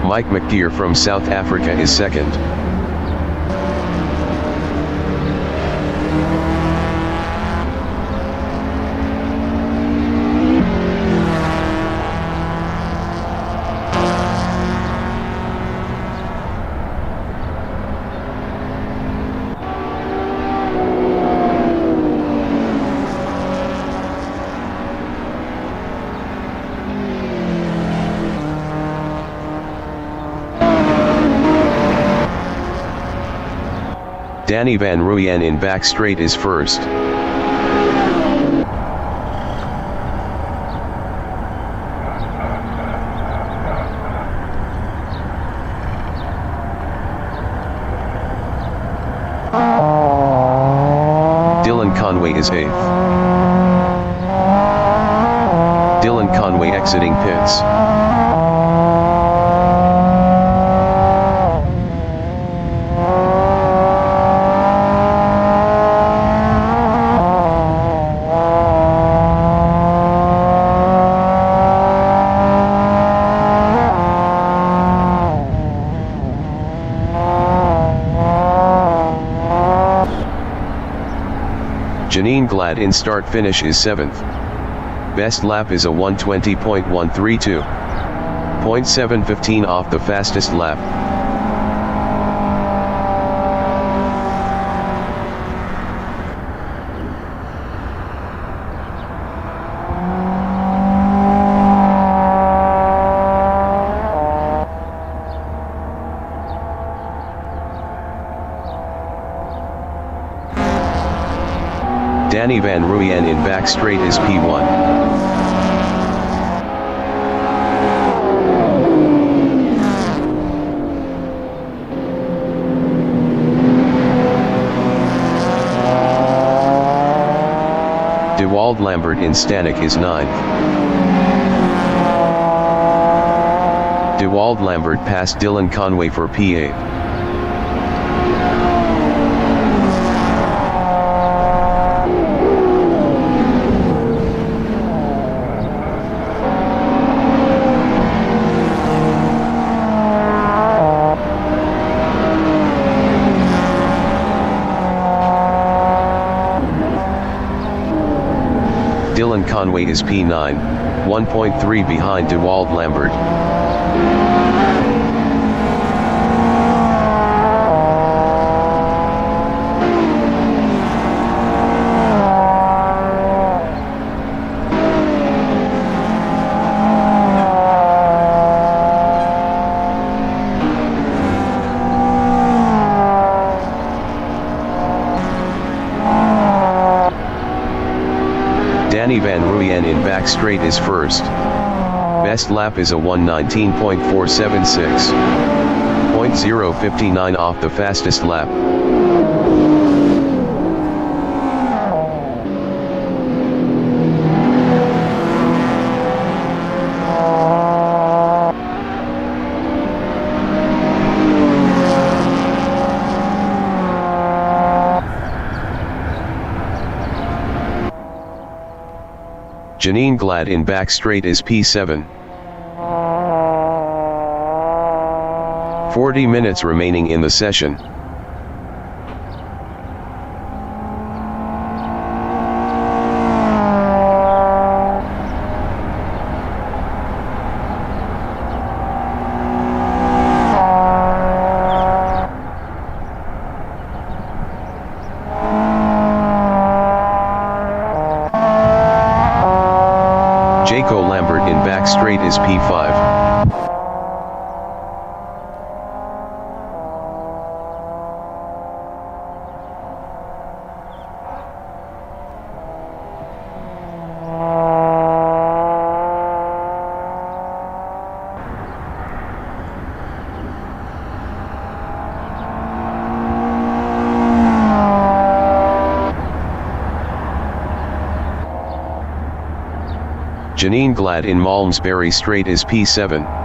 Mike McTeer from South Africa is second. Danny Van Ruyen in back straight is first. Dylan Conway is 8th. Dylan Conway exiting pits. Janine Glad in start finish is 7th. Best lap is a 1:20.132. 0.715 off the fastest lap. Danny Van Ruyen in back straight is P1. Dewald Lambert in Stanek is 9th. Dewald Lambert passed Dylan Conway for P8. Dylan Conway is P9, 1.3 behind Dewald Lambert. Danny Van Ruyen in back straight is first. Best lap is a 1:19.476. 0.059 off the fastest lap. Janine Glad in back straight is P7. 40 minutes remaining in the session. Jaco Lambert in back straight is P5. Janine Glad in Malmesbury Straight is P7.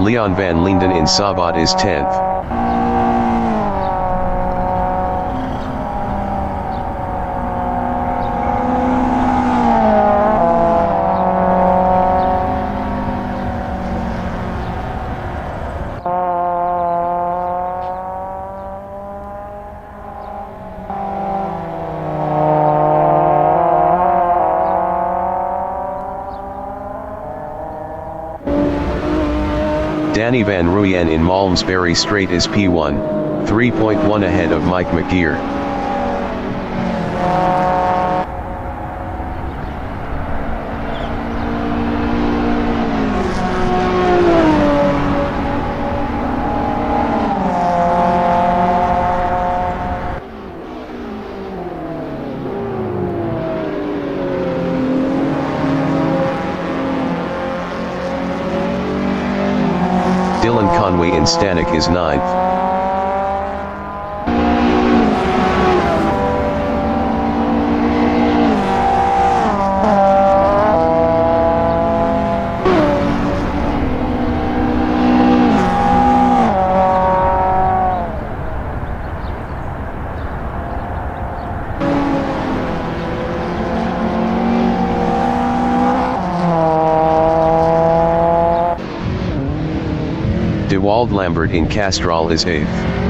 Leon van Linden in Sabat is 10th. Danny Van Ruyen in Malmesbury Straight is P1, 3.1 ahead of Mike McGeer. Dylan Conway in Stanek is 9th. Dewald Lambert in Castrol is 8th.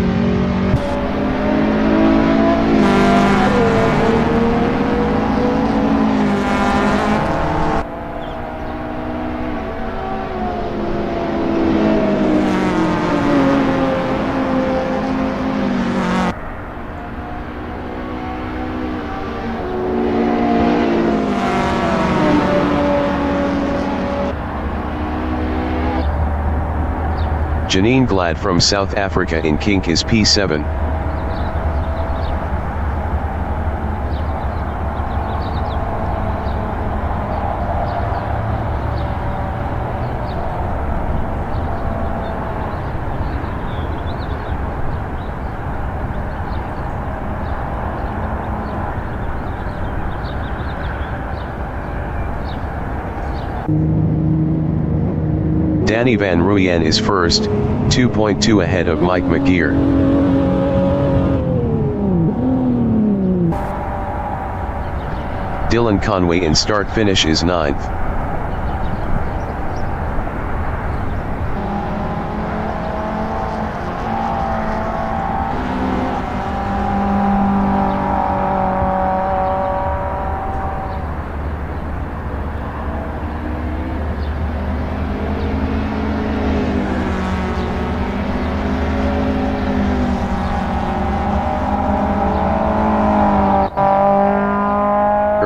Janine Glad from South Africa in kink is P7. Danny Van Ruyen is first, 2.2 ahead of Mike McGear. Dylan Conway in start-finish is 9th.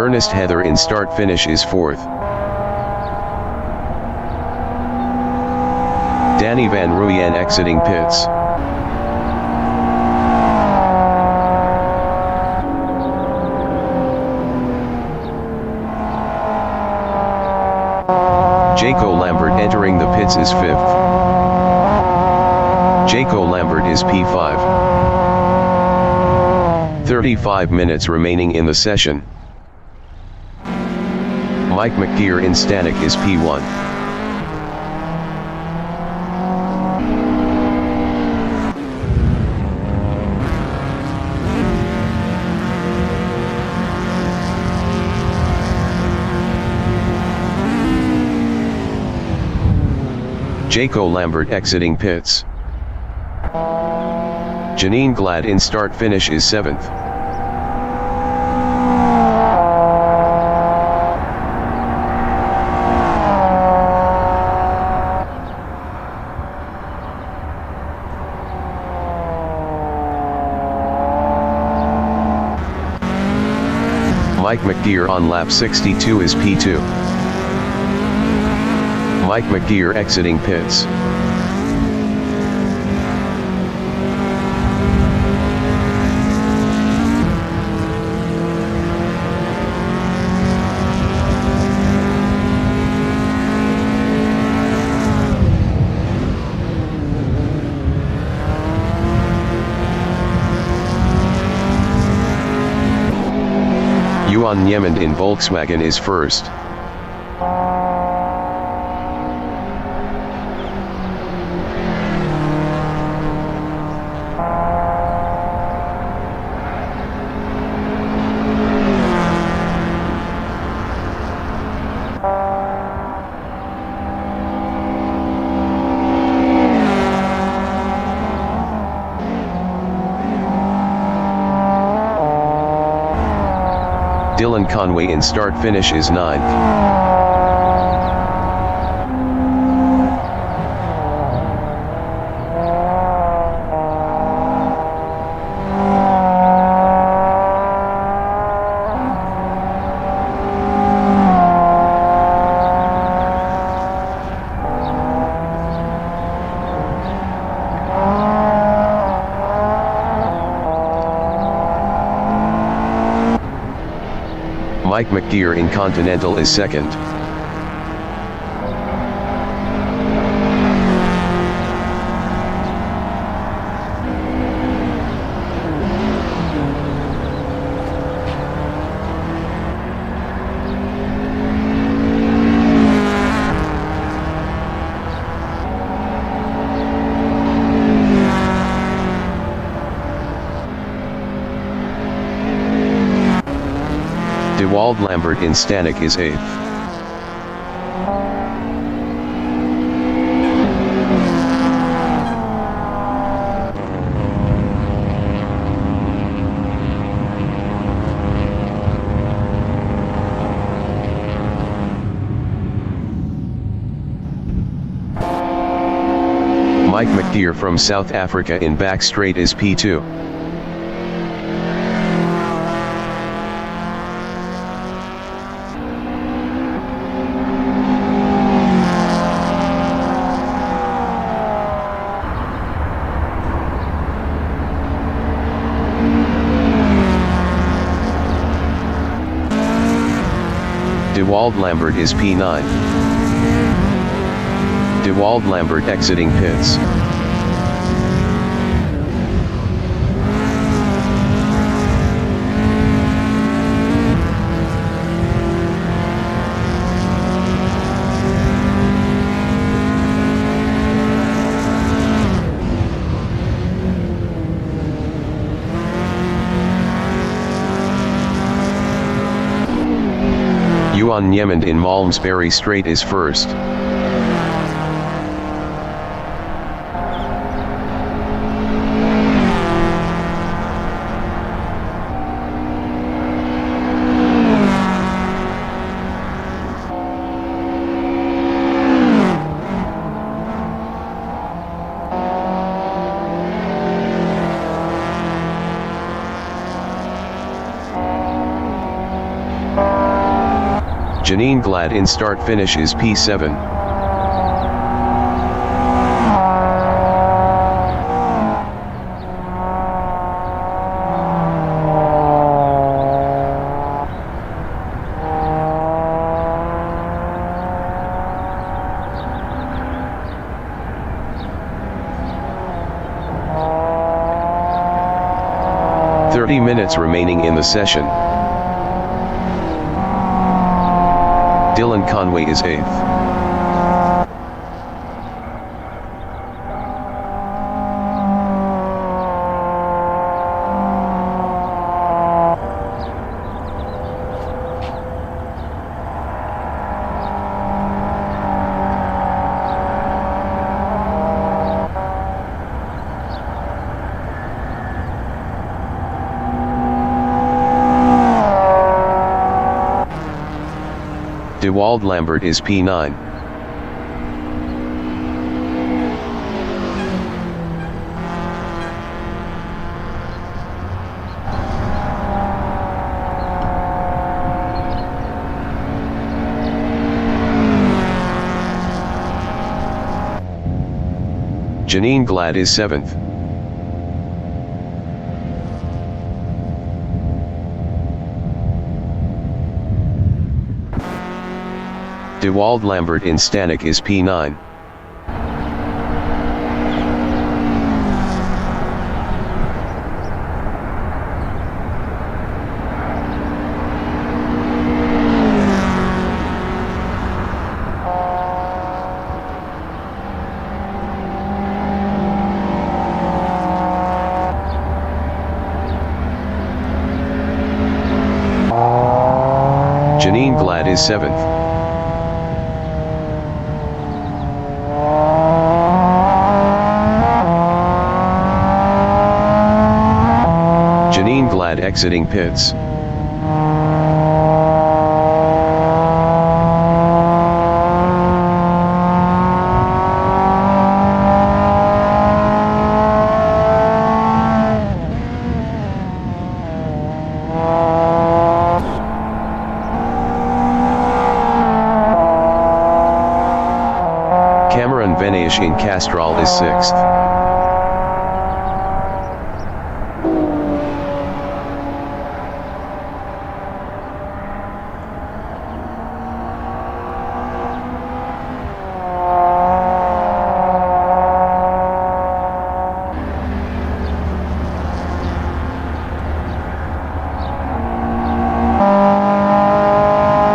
Ernest Heather in start-finish is 4th. Danny Van Ruyen exiting pits. Jaco Lambert entering the pits is 5th. Jaco Lambert is P5. 35 minutes remaining in the session. Mike McGear in Stanek is P1. Jaco Lambert exiting pits. Janine Glad in start-finish is 7th. Mike McGear on lap 62 is P2. Mike McGear exiting pits. Johan Niemand in Volkswagen is first. Dylan Conway in start-finish is 9th. Mike McGear in Continental is 2nd. Dewald Lambert in Stanek is 8th. Mike McGear from South Africa in back straight is P2. DeWald Lambert is P9. DeWald Lambert exiting pits. Yuan Niemand in Malmesbury Straight is first. Janine Glad in start finish is P7. Minutes remaining in the session. Dylan Conway is 8th. DeWald Lambert is P9. Janine Glad is 7th. DeWald Lambert in Stanek is P9. Janine Glad is 7th. Janine Glad exiting pits. Cameron Venaish in Castrol is 6th.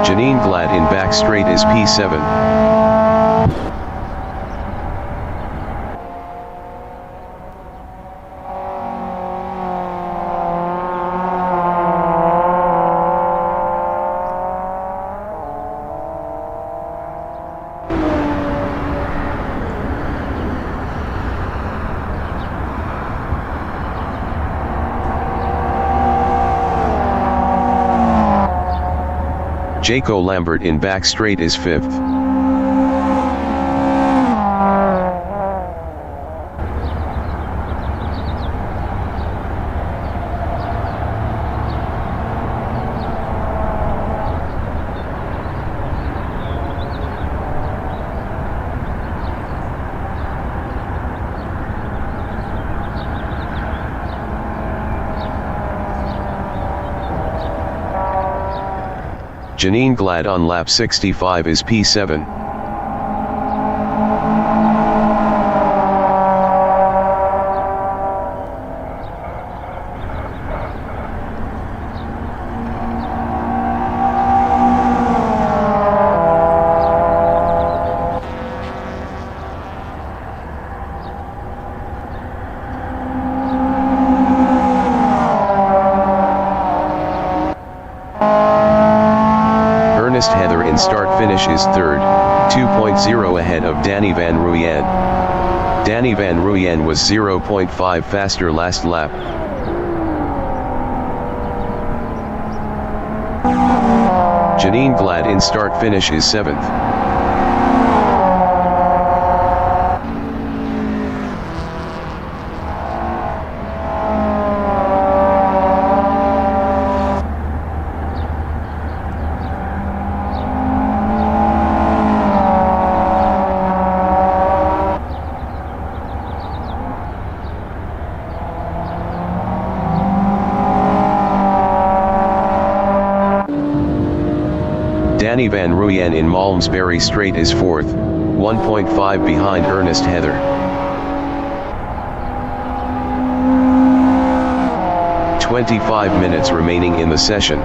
Janine Glad in back straight is P7. Jaco Lambert in back straight is 5th. Janine Glad on lap 65 is P7. Heather in start-finish is third, 2.0 ahead of Danny Van Ruyen. Danny Van Ruyen was 0.5 faster last lap. Janine Glad in start-finish is seventh. Danny Van Ruyen in Malmesbury Straight is fourth, 1.5 behind Ernest Heather. "25 minutes remaining in the session.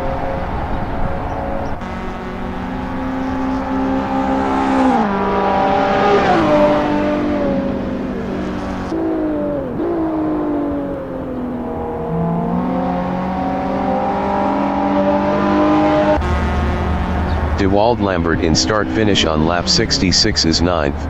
Dewald Lambert in start-finish on lap 66 is ninth.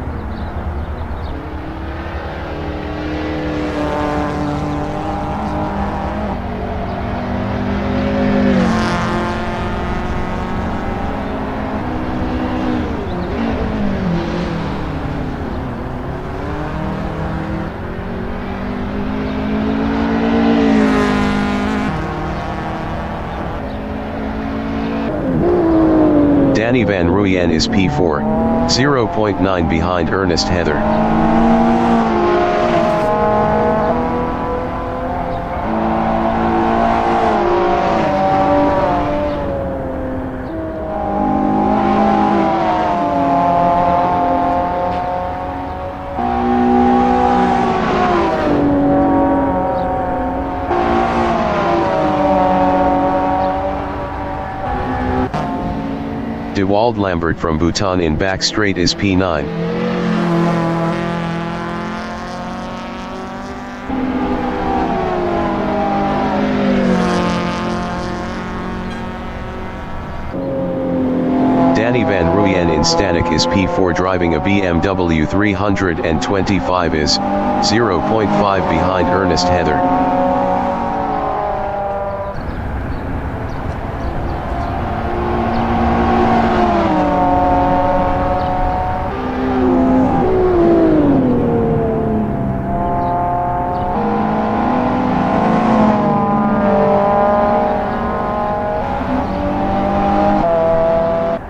Danny Van Ruyen is P4, 0.9 behind Ernest Heather. Dewald Lambert from Bhutan in back straight is P9. Danny Van Ruyen in Stanek is P4 driving a BMW 325 is 0.5 behind Ernest Heather.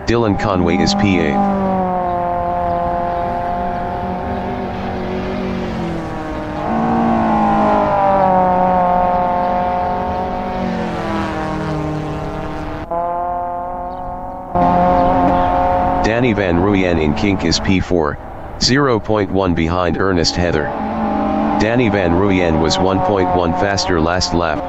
Dylan Conway is P8. Danny Van Ruyen in Kink is P4, 0.1 behind Ernest Heather. Danny Van Ruyen was 1.1 faster last lap.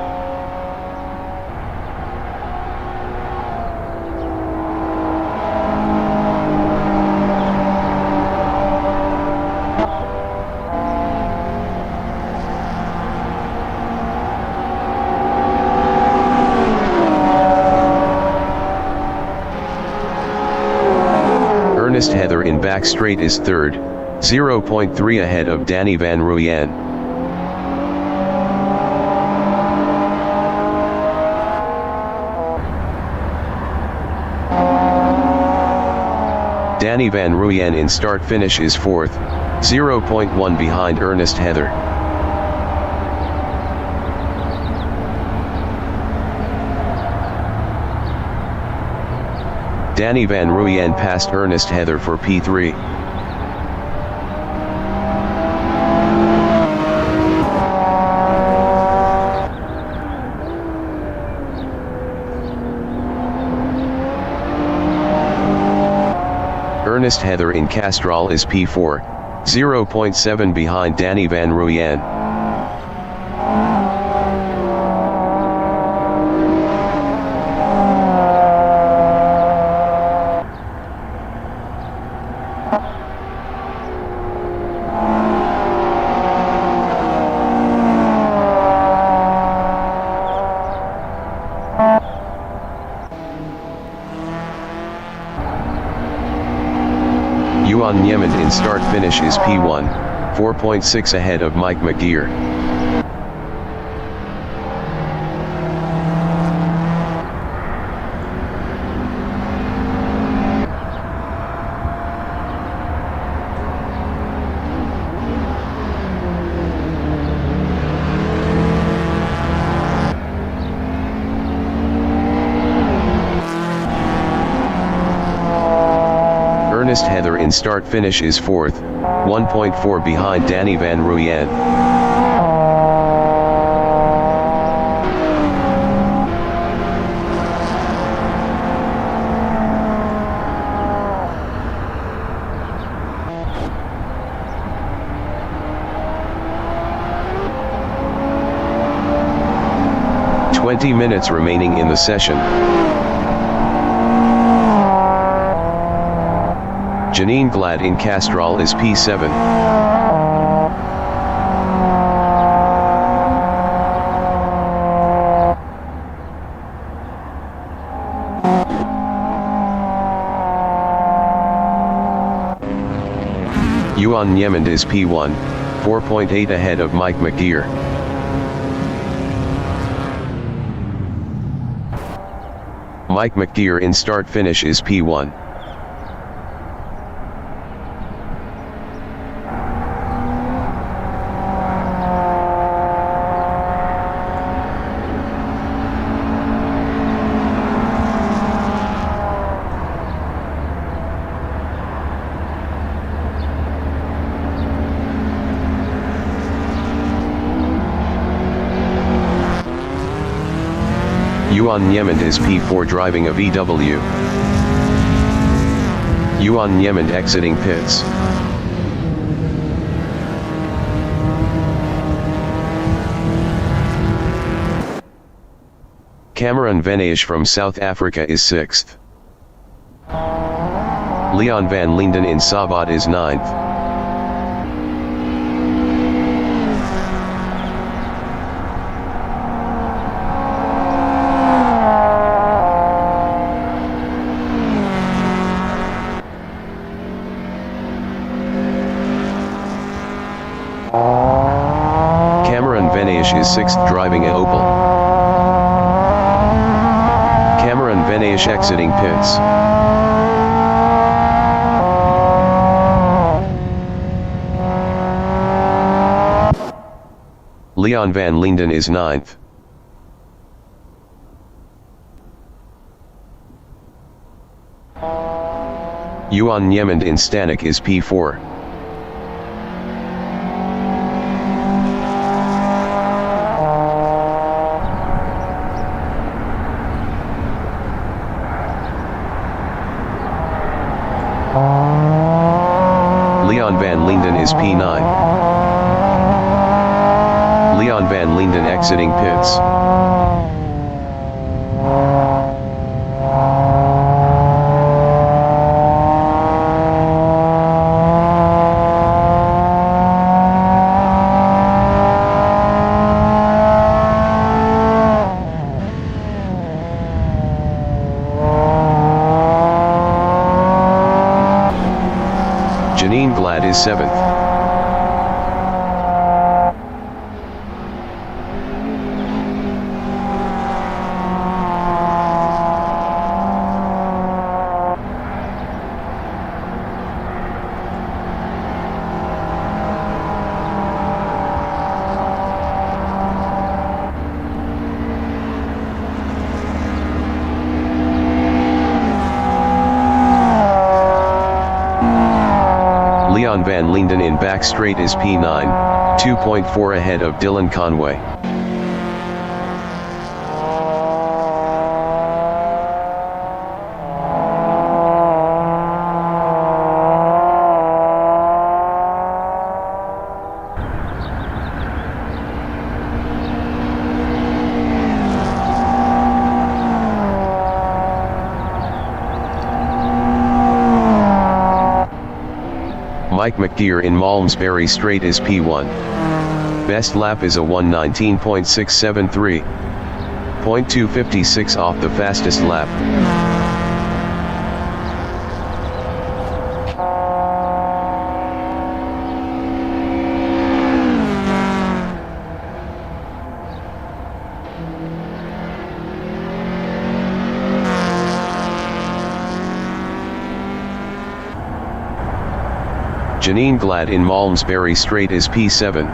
Ernest Heather in back straight is third, 0.3 ahead of Danny Van Ruyen. Danny Van Ruyen in start-finish is fourth, 0.1 behind Ernest Heather. Danny Van Ruyen passed Ernest Heather for P3. Ernest Heather in Castrol is P4, 0.7 behind Danny Van Ruyen. Yuan Niemand in start finish is P1, 4.6 ahead of Mike McGear. Ernest Heather in start finish is 4th, 1.4 behind Danny Van Ruyen. "20 minutes remaining in the session. Janine Glad in Castrol is P7. Yuan Niemand is P1, 4.8 ahead of Mike McGear. Mike McGear in start finish is P1. Yuan Niemand is P4 driving a VW. Yuan Niemand exiting pits. Cameron Venage from South Africa is 6th. Leon van Linden in Savat is 9th. Cameron Venage is 6th driving a Opel. Cameron Venage exiting pits. Leon van Linden is 9th. Yuan Niemand in Stanek is P4. Leon van Linden is P9. Leon van Linden exiting pits. Janine Glad is 7th. Leon van Linden in back straight is P9, 2.4 ahead of Dylan Conway. Mike McTeer in Malmesbury Straight is P1. Best lap is a 1:19.673. 0.256 off the fastest lap. Janine Glad in Malmesbury Straight is P7.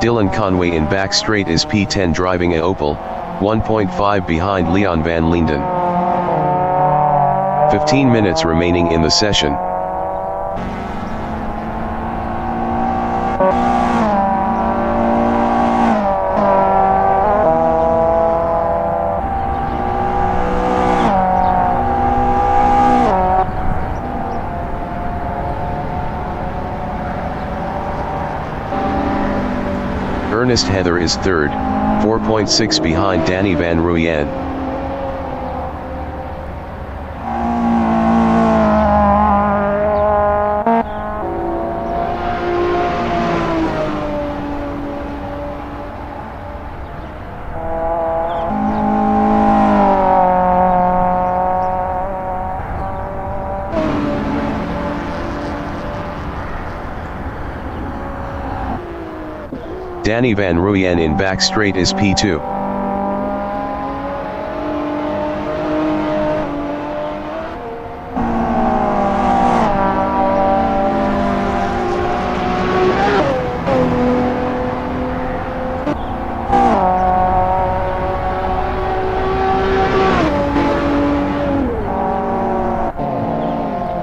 Dylan Conway in back straight is P10 driving a Opel, 1.5 behind Leon van Linden. 15 minutes remaining in the session. Ernest Heather is third, 4.6 behind Danny Van Ruyen. Danny Van Ruyen in back straight is P2.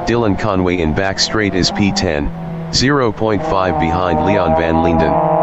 Dylan Conway in back straight is P10, 0.5 behind Leon van Linden.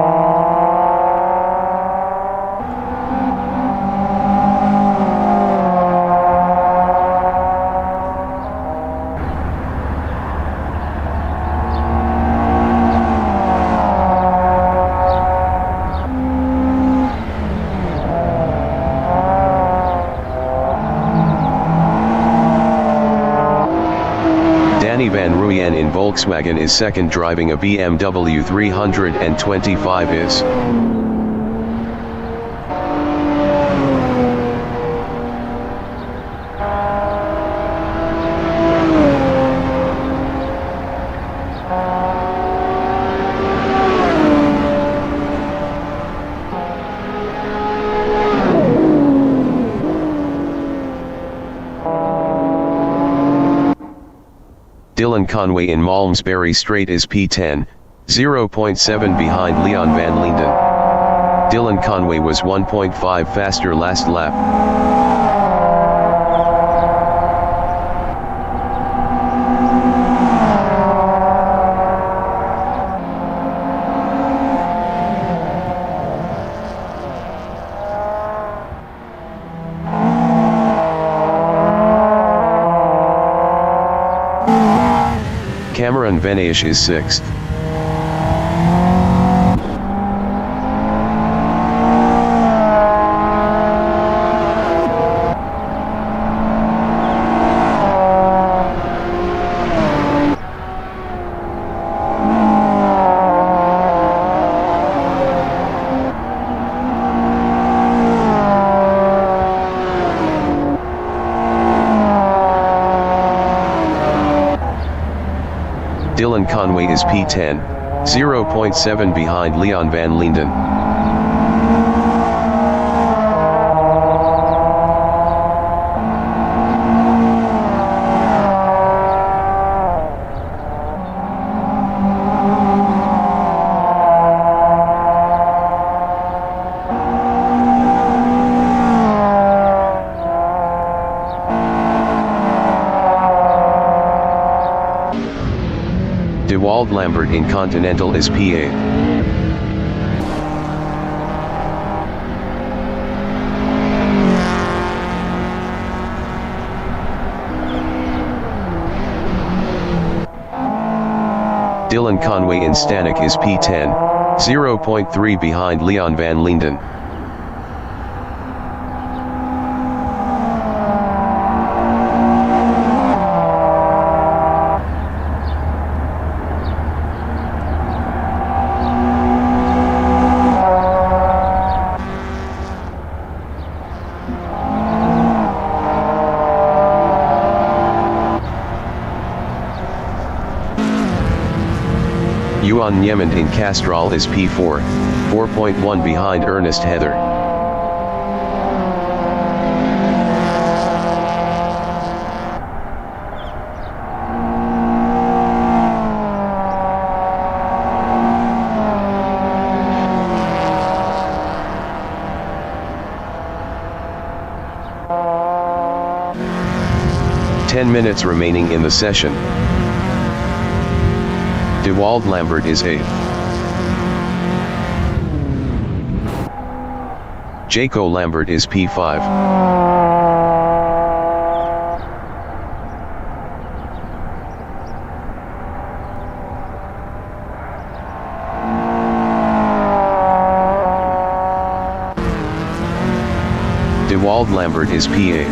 Danny Van Ruyen in Volkswagen is second driving a BMW 325 is. Dylan Conway in Malmesbury Straight is P10, 0.7 behind Leon van Linden. Dylan Conway was 1.5 faster last lap. Cameron Venaish is sixth. Dylan Conway is P10, 0.7 behind Leon van Linden. Dewald Lambert in Continental is P8. Dylan Conway in Stanek is P10, 0.3 behind Leon van Linden. Yuan Niemand in Castrol is P4, 4.1 behind Ernest Heather. Ten minutes remaining in the session. De Wald Lambert is 8th. Jaco Lambert is P5. De Wald Lambert is P8.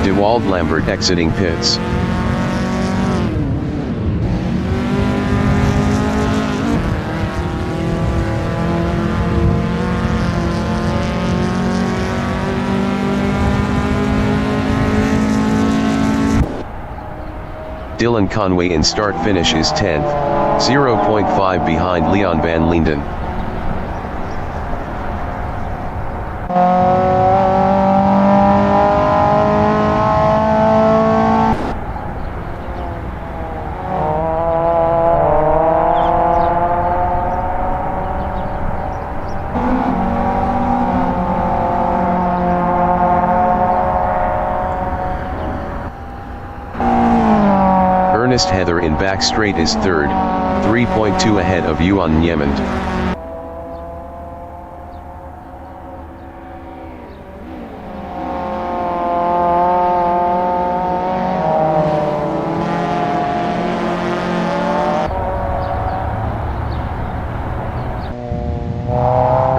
De Wald Lambert exiting pits. Dylan Conway in start-finish is 10th, 0.5 behind Leon van Linden. Ernest Heather in back straight is 3rd, 3.2 ahead of Yuan Niemand.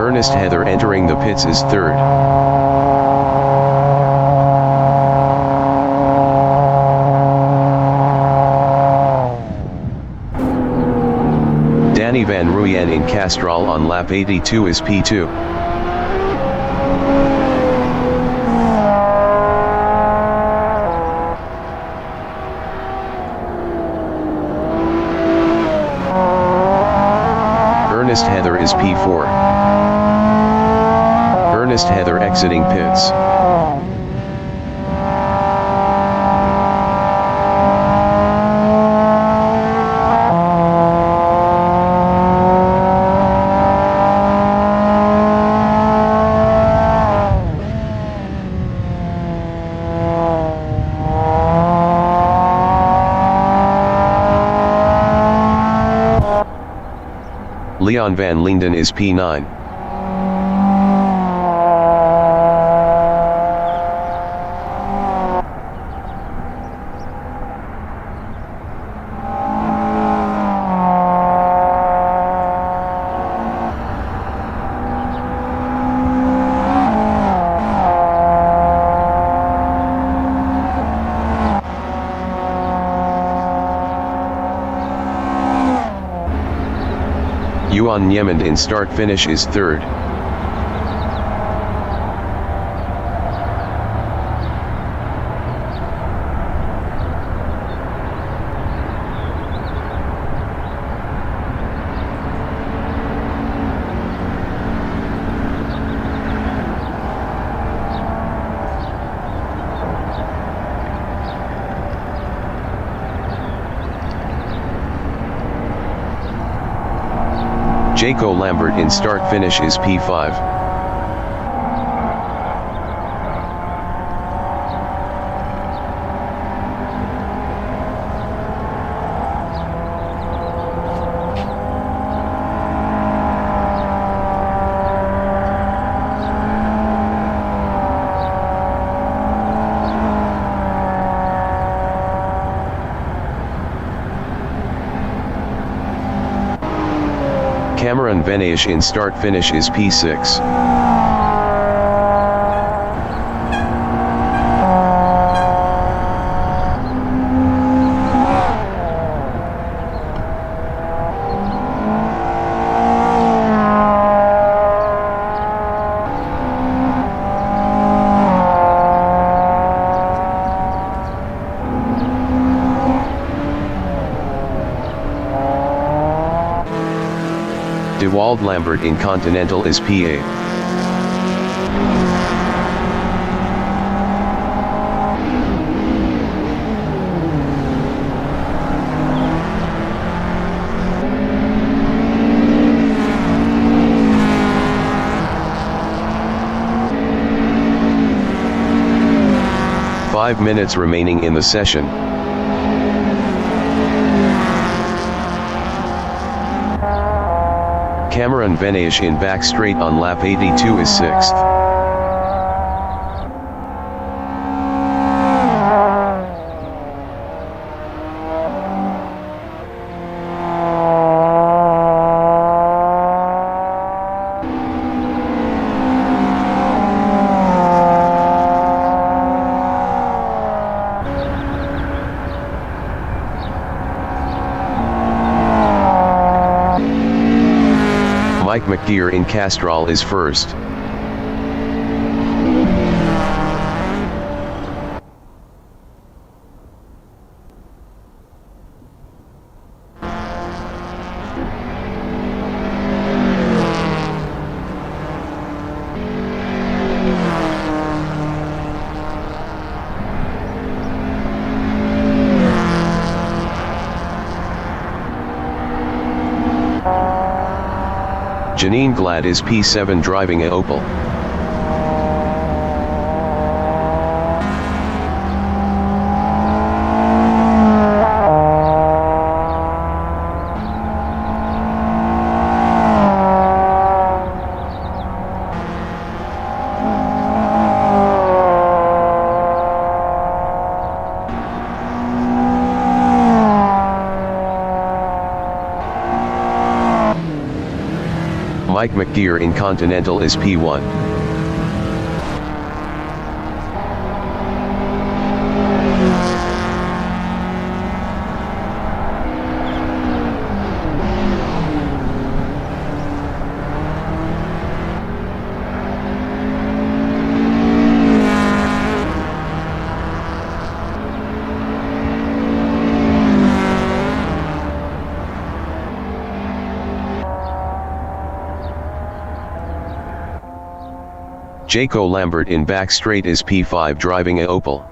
Ernest Heather entering the pits is 3rd. Danny van Ruyen in Castrol on lap 82 is P2. Ernest Heather is P4. Ernest Heather exiting pits. Leon van Linden is P9. Yuan Niemand in start-finish is 3rd. Jaco Lambert in start-finish is P5. Cameron Venaish in start finish is P6. Dewald Lambert in Continental is P8. Five minutes remaining in the session. Cameron Venaish in back straight on lap 82 is 6th. Mike McGeer in Castrol is first. Janine Glad is P7 driving a Opel. Mike McGeer in Continental is P1. Jaco Lambert in back straight is P5 driving a Opel.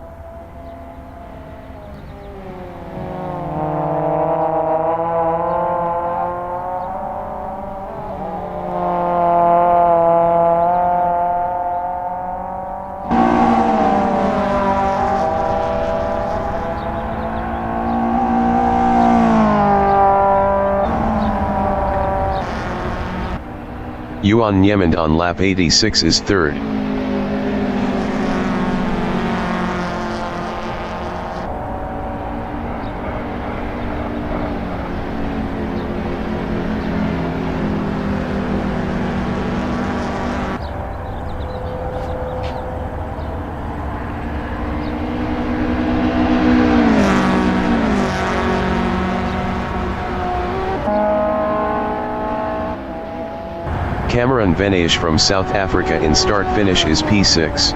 Yuan Niemand on lap 86 is third. Cameron Venaish from South Africa in start finish is P6.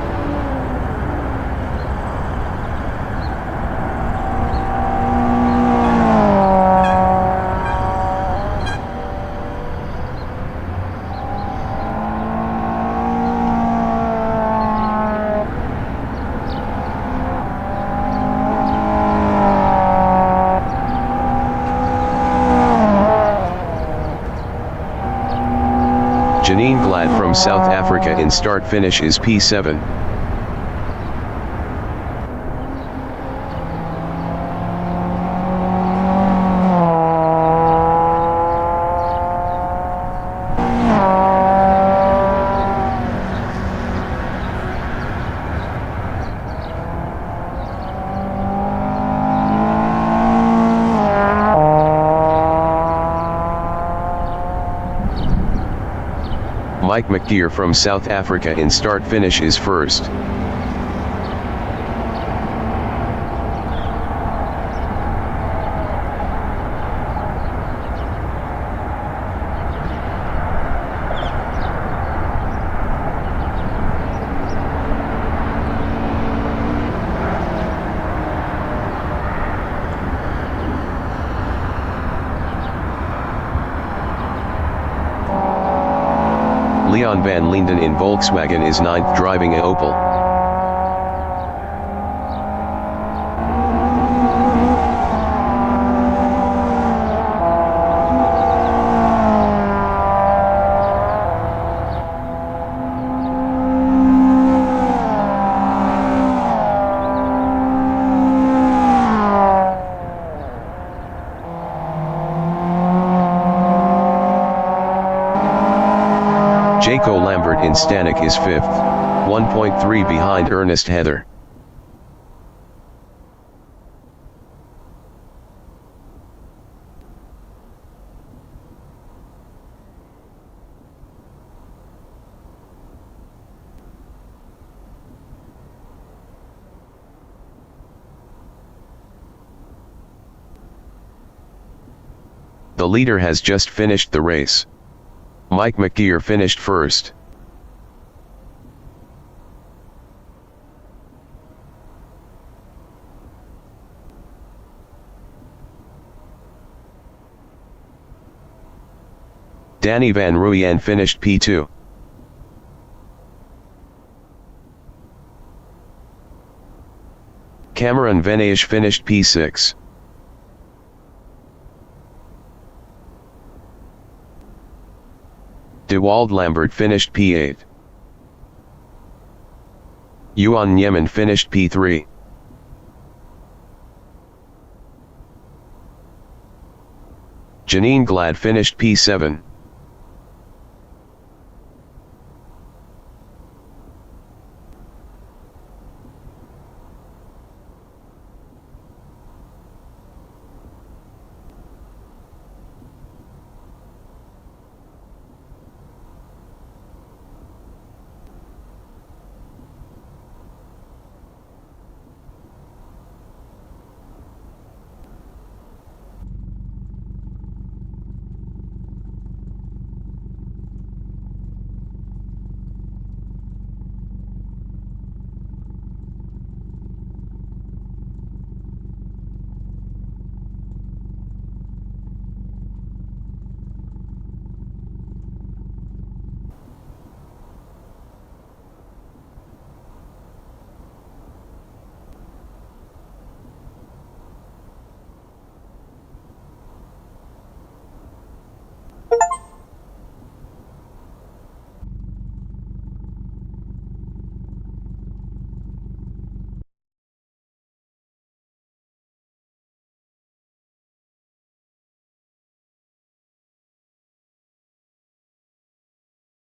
Janine Glad from South Africa in start finish is P7. Mike McTeer from South Africa in start-finish is first. Leon van Linden in Volkswagen is ninth driving a Opel. Jaco Lambert in Stanek is 5th, 1.3 behind Ernest Heather. The leader has just finished the race. Mike McTeer finished first. Danny van Ruyen finished P2. Cameron Venaish finished P6. Dewald Lambert finished P8. Yuan Niemann finished P3. Janine Glad finished P7.